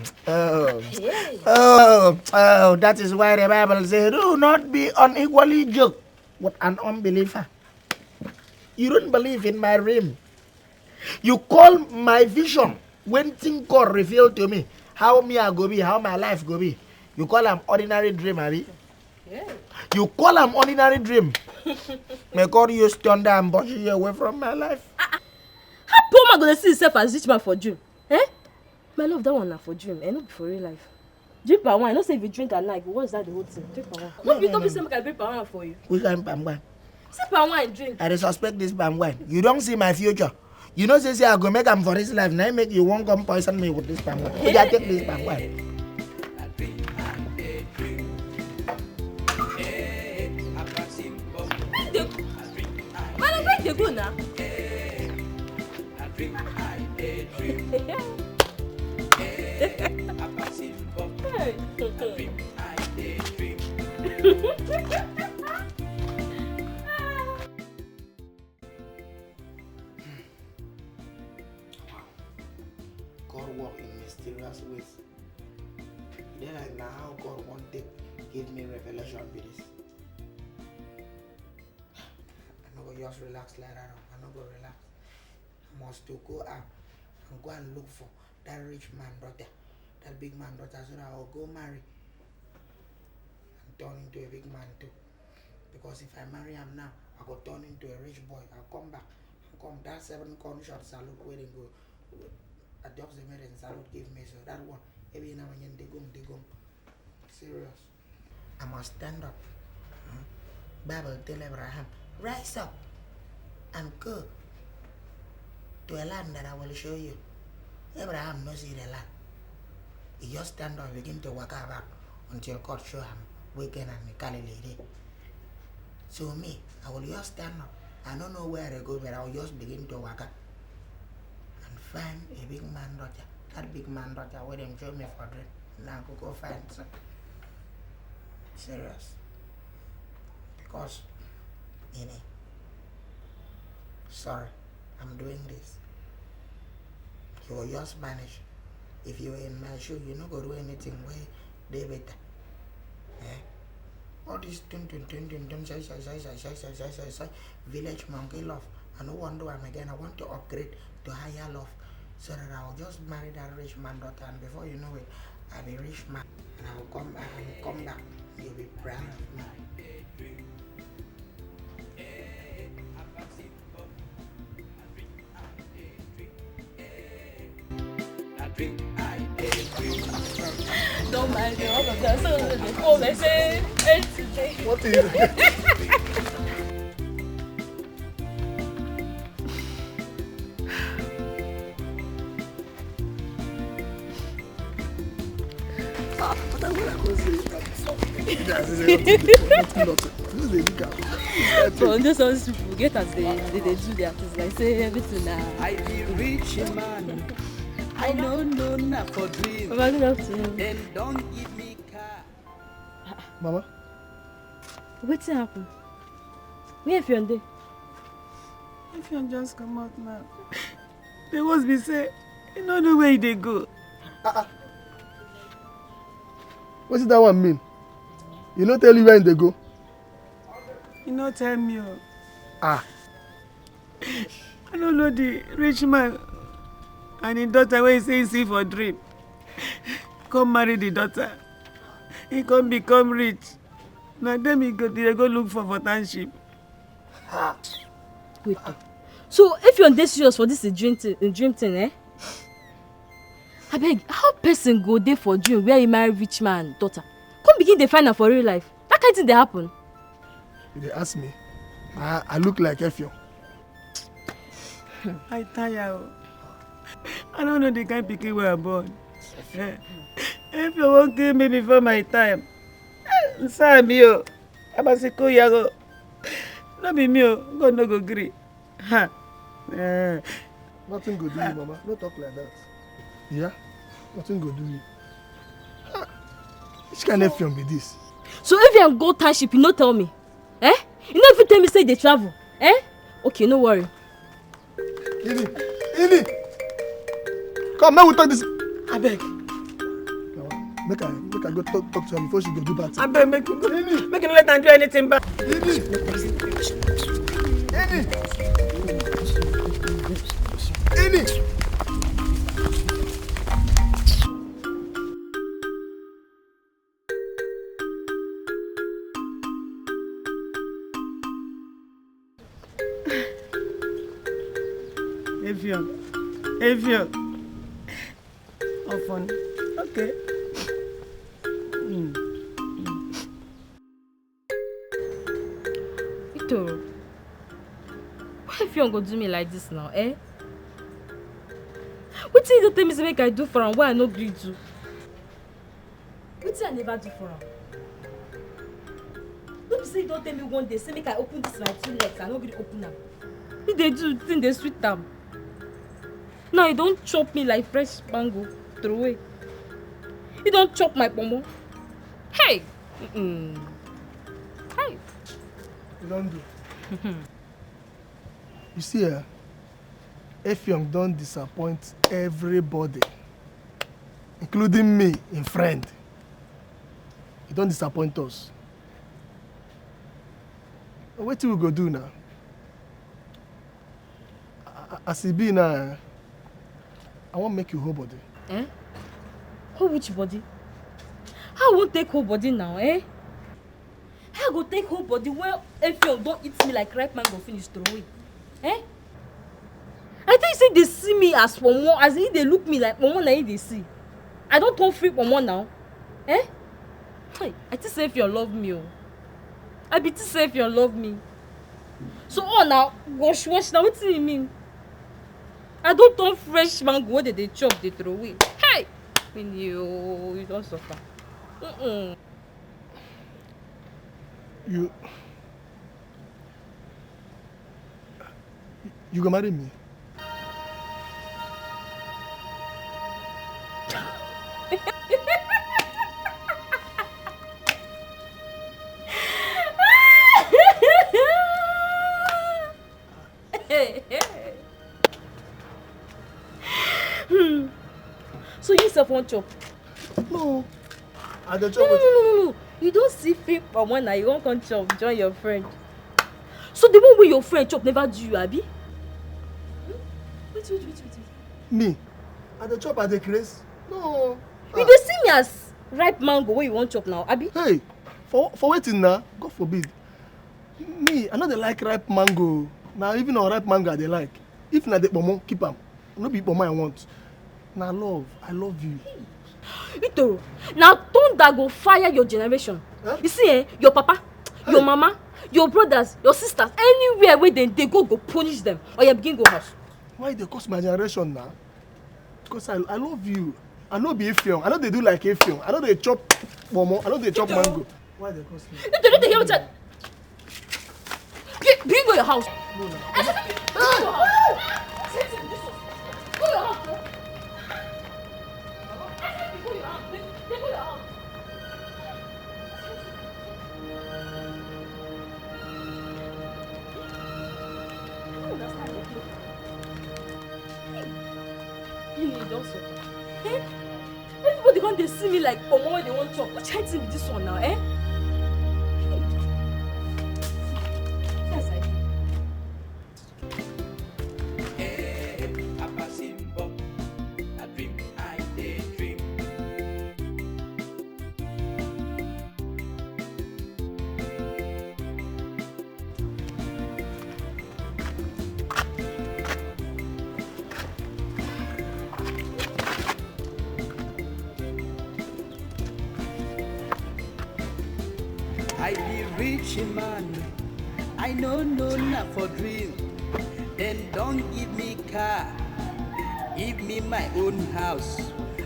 that is why the Bible says, do not be unequally yoked with an unbeliever. You don't believe in my dream. You call my vision when things God revealed to me, how me I go be, how my life go be. You call them ordinary dream, Abi? Yeah. You call them ordinary dream. May God use thunder and brush you away from my life. How poor man gonna see himself as rich man for dream? My love, that one na for dream, not for real life. Drink palm wine. No say if you drink at night, what's that the whole thing? Drink palm wine. Don't be say make I drink palm wine for you. Which kind palm wine? Say palm wine drink. I suspect this palm wine. You don't see my future. You know say I go make am for this life. Now make you won't come poison me with this palm wine. Would I take this palm wine? Man, where they go now? God work in mysterious ways. Then I know how God want to give me revelation with this. I no go just relax like that. I no go relax. I must to go out and go and look for that rich man daughter, that big man daughter, so that I will go marry and turn into a big man too. Because if I marry him now, I go turn into a rich boy. I'll come back and come that 7 corn shot salute where they go. I just the made salute give me so that one every now and then they go. Serious. I must stand up. Bible tell Abraham, rise up and go to a land that I will show you. Abraham knows the land. He just stand up and begin to walk back until God show him weekend and Galilee. So me, I will just stand up. I don't know where I go, but I will just begin to walk and find a big man daughter. That big man daughter will them show me for dream. Now I go find some. Serious. Because, Ini, sorry, I'm doing this. You will just manage. If you were in my shoe, you not go do anything way they better. All this village monkey love. I don't want to do them again. I want to upgrade to higher love. So that I will just marry that rich man daughter, and before you know it, I'll be rich man. And I will come back. You'll be proud of me. Don't mind me, all of that. So they call, they say, What is it? So just those people get as they do their things. Like say everything now. I be rich man. I don't know not for dream. Then don't give me car. Mama? What's happened? Where if you're there? If you just come out now, they must be say, you know the way they go. What does that one mean? You not tell you where they go? You not tell me. Ah. I don't know the rich man and his daughter where he say he see for dream. Come marry the daughter. He come become rich. Now them they go look for township. Wait. So if you're this serious for this dream thing, eh? I beg, how person go there for dream where he marry rich man daughter? Come begin to find her for real life. That kind of thing they happen. They ask me. I look like Efio. I tire. I don't know the kind of pikin we are born. If you won't kill me before my time, sorry, I must go yago. No be me, God no go agree. Nothing go do you, Mama. Don't talk like that. Yeah? Nothing go do you. Which kind of film be this? So if you go township, you no tell me. Eh? You know if you tell me say they travel. Eh? Okay, no worry. Ini! Come, man, we talk this. I beg. Make I go talk to her before she go do bad. I beg, make you let her do anything bad. Ini! If you. Oh, fun. Okay. you go do me like this now, eh? What you don't tell me to make I do for him? Why I no agree to? What I never do for him? Don't say you don't tell me one day. Say make I open this my 2 legs. I no really open them. If they do, think they sweet them. Now you don't chop me like fresh mango. Throw away. You don't chop my pomo. Hey. Hey. You don't do. You see, Effiong don't disappoint everybody, including me, in friend. He don't disappoint us. What we go do now? As it be now, I want make you whole body. Eh? Whole which body? How I won't take whole body now, eh? How I go take whole body when Effiong don't eat me like ripe mango finish throw away? Eh? I think say they see me as Pomo, as if they look me like Pomo na they see. I don't turn free Pomo now. Eh? Hey, I think say Effiong love me, oh. I be to say Effiong love me. So now, wash now, what do you mean? I don't turn fresh mango where they chop, they throw away. Hey! When you don't suffer. You go marry me? So you self want chop? No. I don't chop. No. You don't see fit from one night, you won't come chop, join your friend. So the one where your friend chop never do you, Abi? Wait. Me? I don't chop at the craze? No. You don't see me as ripe mango where you want chop now, Abi? Hey, for waiting now, God forbid. Me, I know they like ripe mango. Now even on ripe mango they like. If not the pomo, keep them. No be pomo I want. Now I love you. Itoro, now thunder go fire your generation. Huh? You see, your papa, your mama, your brothers, your sisters, anywhere where they go punish them. Or you begin go house. Why they cost my generation now? Because I love you. I know be Effiong. I know they do like Effiong. I know they chop pomo. I know they chop mango. Why they cost me? Itoro, they hear what I... Bring go your house. No. I said, go your house. Go your house, bro. Everybody when they see me like Pomo when they want chop. Which hurts with this one now, eh? Yes, I I be rich man, I know not for dream. Then don't give me car, give me my own house.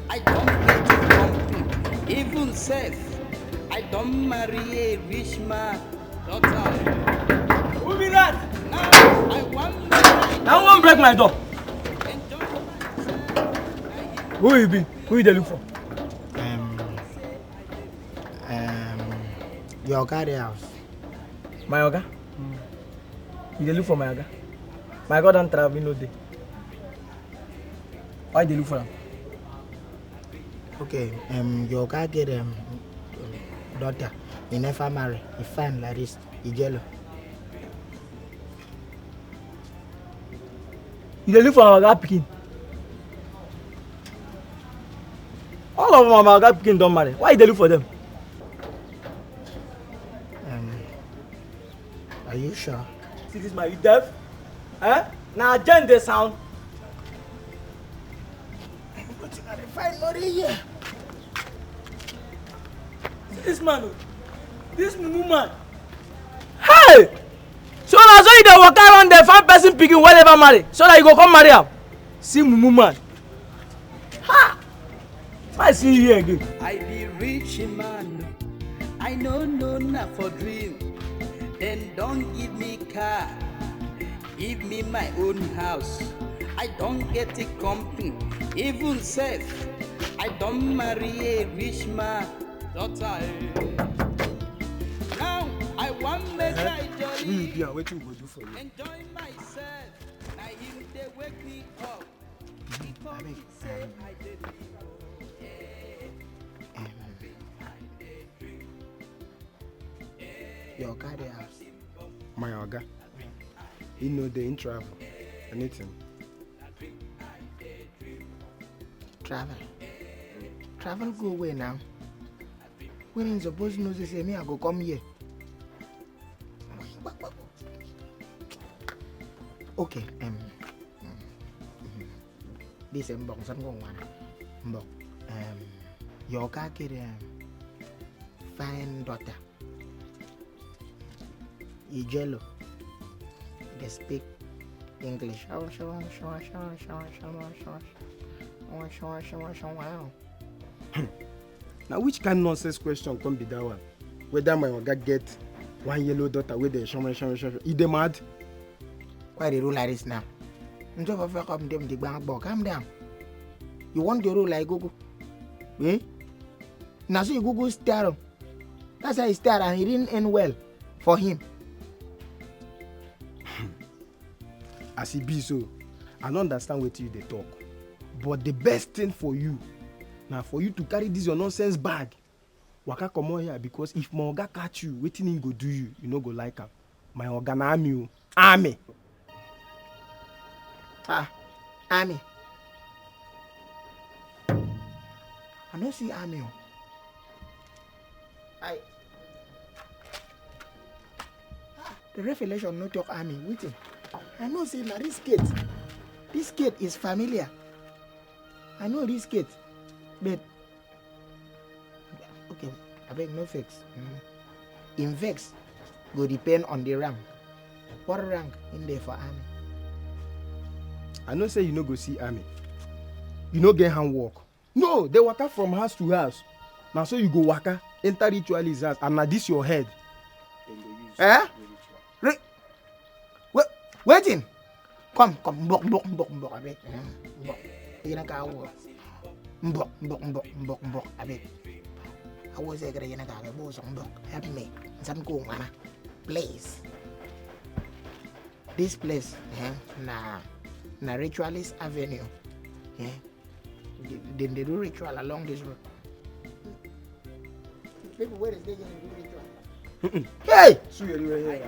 I don't get company, even safe. I don't marry a rich man. Daughter. Who be that? Now I want I won't break my door. Who you be? Who you dey look for? Your Oga house. My Oga? You dey look for my Oga? My God don't travel no day. Why dey look for him? Okay, your Oga get daughter. He never marry. He fine like this. He yellow. You dey look for my Oga pikin? All of my Oga pikin don't marry. Why you dey look for them? Are you sure? See this man, you deaf? Eh? Now agenda the sound. Fine money here. See this man, this mumu man. Hey! So now so you dey walk around there find person picking whatever marry so that you go come marry am. See mumu man. Ha! I see you here again. I be rich man. I know not for dream. Then don't give me car. Give me my own house. I don't get a company. Even safe. I don't marry a rich man. Daughter. Now I want make I jolly. Enjoy myself. Now him they wake me up. He come he say I did Your car they house. My oga. You know they in travel. Anything. Travel. Travel go away now. When you supposed to know say me I go come here. Okay, this mbok san go wana. Mbok. Your car fine daughter. Ijelo. They speak English. Now which kind of nonsense question come be that one? Whether my oga get one yellow daughter with the show. Is they mad? Why they rule like this now? Calm down. You want to rule like Google? Eh? Now so you Google stare him. That's how he stare and he didn't end well for him. As he be so, I don't understand what you they talk. But the best thing for you, now for you to carry this your nonsense bag, waka come on here because if my oga catch you, waiting him go do you, you no go like him. My oga na army, army. Army. I don't see army. The revelation not talk army. Waiting. I know see now this kid. This kid is familiar. I know this kid. But okay, I beg no vex. In vex go depend on the rank. What rank in there for army? I know say you no go see army. You no get hand work. No, they waka from house to house. Now so you go waka, enter ritualist house, and now this your head. Eh? Waiting. Come, mbok, abeg. Mbok. You know how work. Mbok, abeg. I was there, you know how mbok. Help me. Some go, mana. Place. This place, na Ritualist Avenue. Yeah. They do ritual along this road. People, where is they going to do ritual? Hey!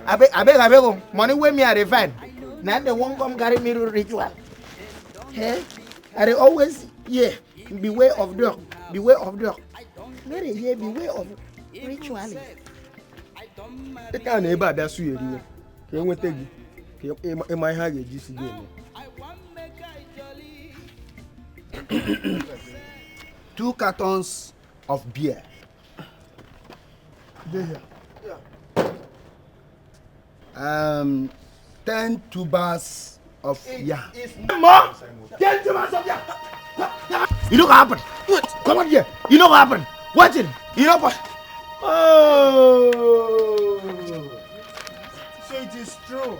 I beg, money where me I find. Now they won't come carry me to ritual. Hey? I always beware of dog. Very here, beware of ritual. The kind of neighbor that's you. Can we take you? Am I having this again? 2 cartons of beer. There. 10 tubers of yam. More? 10 tubers of yam. You know what happened? Come on here. You know what happened? Watch it. You know what? Oh. So it is true.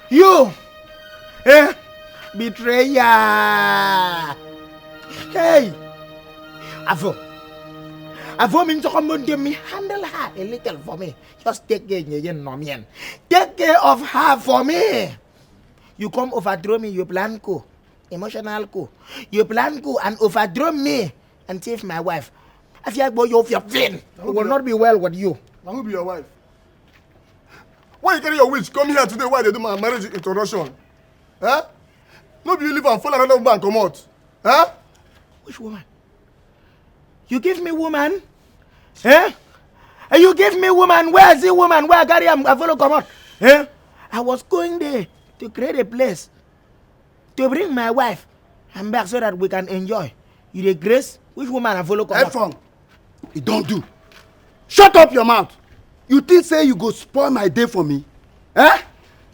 You. Betrayal. Hey. Avo mean to come and me handle her a little for me. Just take care of her for me. You come overthrow me, you plan co. Emotional co. You plan co and overthrow me and save my wife. I feel like you off your plane. It will not be well with you. I will be your wife. Why you carry your witch come here today while they do my marriage introduction? Huh? No be you leave and fall another woman come out. Huh? Which woman? You give me woman? Eh? You give me woman? Where is the woman? Where I carry I follow come out? Eh? I was going there to create a place to bring my wife and back so that we can enjoy. You the grace? Which woman I follow come out? From it don't do. Shut up your mouth. You think say you go spoil my day for me? Eh?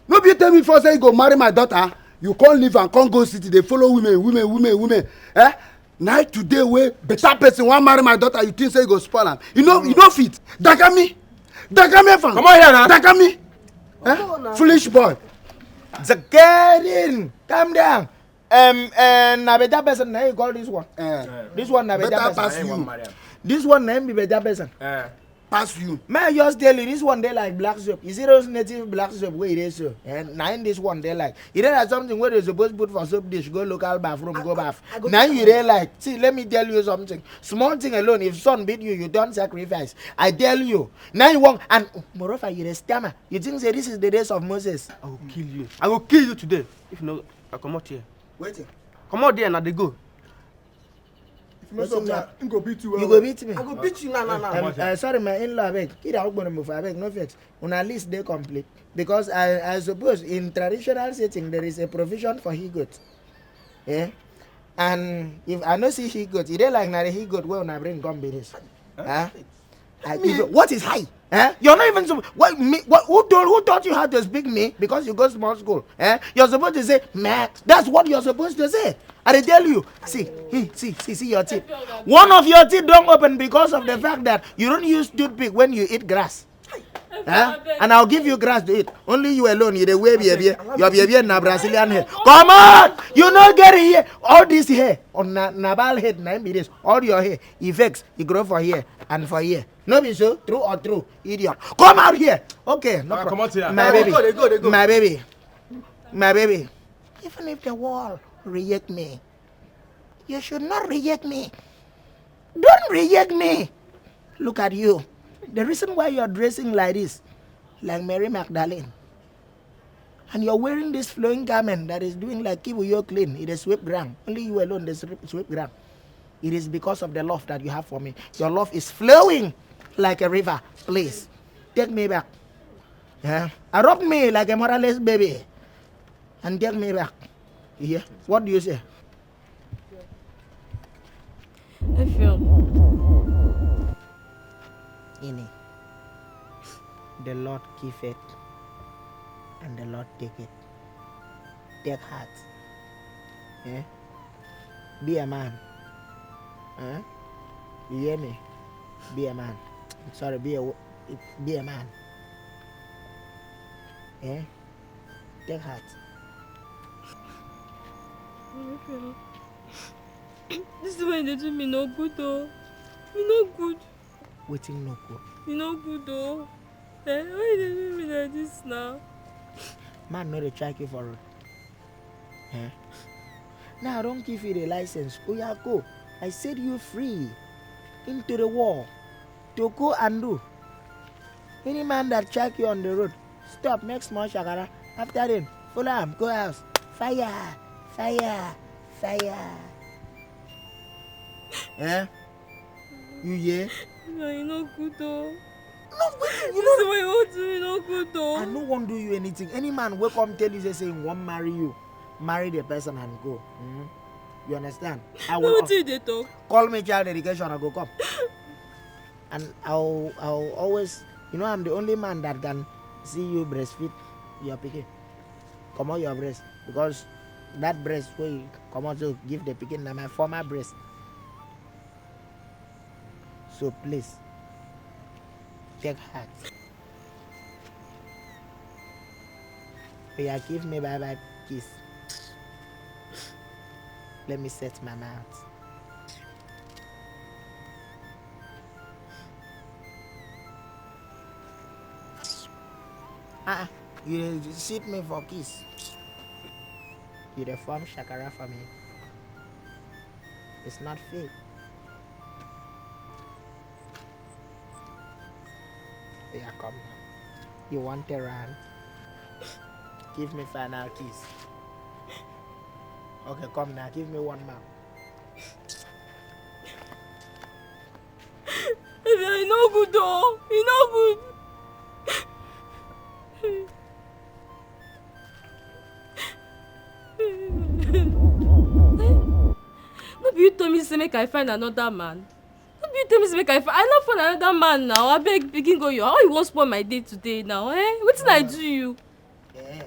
No be tell me first say you go marry my daughter. You can't leave and can't go city. They follow women. Eh? Now today wey better person wan marry my daughter, you think say you go spoil am? You know fit. Dakami fam. Come on here now. Dakami. Foolish boy. Zakarin, calm down. Na better person na you call this one. This one na better person. Pass you. This one na be better person. Pass you. May I just tell you, this one they like black soap. You see those native black soap where it is so? And now in this one they like. You know that something where they supposed to put for soap dish, go local bathroom, go bath. Now you they like. See, let me tell you something. Small thing alone, if son beat you, you don't sacrifice. I tell you. Now you want, and moreover, you're a scammer. You think say this is the days of Moses? I will kill you. I will kill you today. If no, I come out here. Wait. Come out there and they go. You go beat you. You go beat me. I go beat you now. Sorry, my in-law beg. Kid out gonna move. I beg no fix. On at least they complete because I suppose in traditional setting there is a provision for he goat. Yeah. And if I no see he goat, it ain't like na he goat where I bring come be this. Huh? What is high? Eh? You're not even so. What me? What? Who taught you how to speak me? Because you go small school. Eh? You're supposed to say Max. That's what you're supposed to say. I tell you. See your teeth. One of your teeth don't open because of the fact that you don't use toothpick when you eat grass. Eh? And I'll give you grass to eat. Only you alone. You the way your baby na Brazilian hair. Come on! You not get here. All this hair on Nabal head 9 minutes. All your hair effects. You grow for here and for here. No be so? True or true? Idiot. Come out here. Okay. No problem. Come out here. My baby. They go. My baby. Even if the world reject me, you should not reject me. Don't reject me. Look at you. The reason why you're dressing like this, like Mary Magdalene, and you're wearing this flowing garment that is doing like keep you clean, it is sweep ground. Only you alone the sweep ground. It is because of the love that you have for me. Your love is flowing like a river. Please, take me back. Yeah? Adopt me like a motherless baby. And take me back. Yeah? What do you say? I feel. Ini. The Lord give it. And the Lord take it. Take heart. Yeah? Be a man. Huh? You hear me? Be a man. Sorry, be a man. Eh? Take heart. This is why they do me no good though. Me no good. Waiting no good. Me no good though. Eh? Why they do me like this now? Man, no they track you for road. Eh? Now I don't give you the license. Oh yeah, go. I set you free into the war to go and do. Any man that track you on the road, stop, make small shakara. After then, follow him, go house. Fire. Eh? You hear? No, you no good though. No, wait, You know what you want to me no good though. I no one do you anything. Any man will come tell you say saying won't marry you. Marry the person and go. You understand? I will. What did they talk? Call me child education, I go come. And I'll always, you know, I'm the only man that can see you breastfeed your pikin. Come on your breast. Because that breast will come out to give the pikin na my former breast. So please, take heart. Yeah, give me bye-bye kiss. Let me set my mouth. You sit me for kiss. You the form shakara for me. It's not fake. Yeah, come now. You want a run? Give me final kiss. Okay, come now. Give me one more. I no good though. You no good. No be you told me say make I find another man. No be you tell me say make I not find another man now. I beg begin go you. How you won't spoil my day today now, eh? Wetin I do you? Yeah.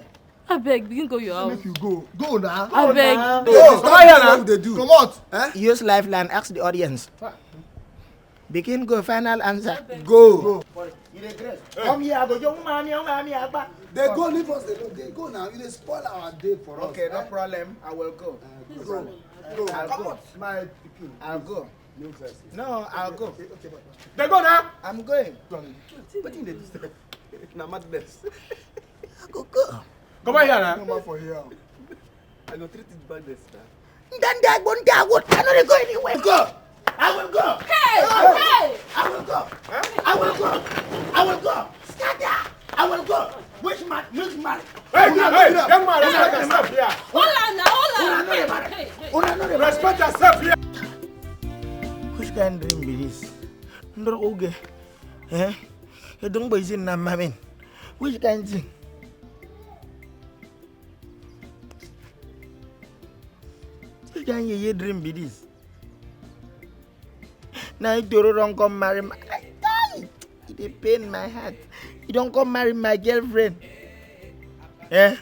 I beg, begin go your house. Make you go. Go now. I beg. Go. Come here now. Come out. Use lifeline, ask the audience. Begin go, final answer. Go. You regret. Come here, go. They go, leave us alone. They go now. You spoil our day for us. Okay, no problem. I will go. Go. I'll go. My I'll go. No, I'll go. They go now. I'm going. What did they do? Now madness. Go, go. Come on here now. Come on for here. I go treat it badness now. Then they won't I don't go anywhere. Go. I will go. Hey! Hey! I will go. I will go. I will go. Scatter. I will go. Which man? Which man? Hey, young man, respect yourself here. Hold on now, hold on. Respect yourself here. Which kind of dream be this? Ndro oge. Eh? You don't believe in mamin. Which kind of thing? Which kind of dream be this? Now you don't come marry my... It pain my heart. You don't come marry my girlfriend. Eh?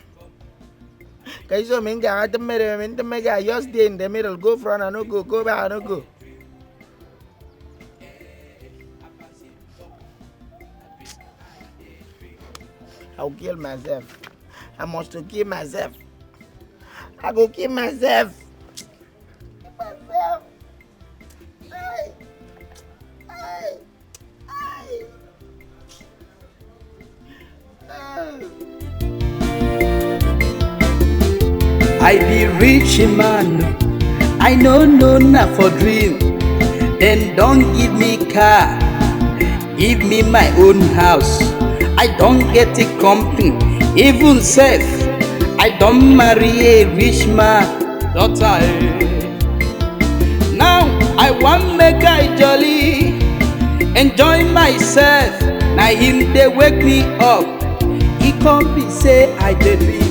Because you mean I just stay in the middle. Go front and no go. Go back and no go. I'll kill myself. I must kill myself. I go kill myself. Myself. I be rich man, I know not for dream. Then don't give me car, give me my own house. I don't get a company, even self. I don't marry a rich man daughter. Now I want make I jolly, enjoy myself. Now him they wake me up, he come be say I dey dream.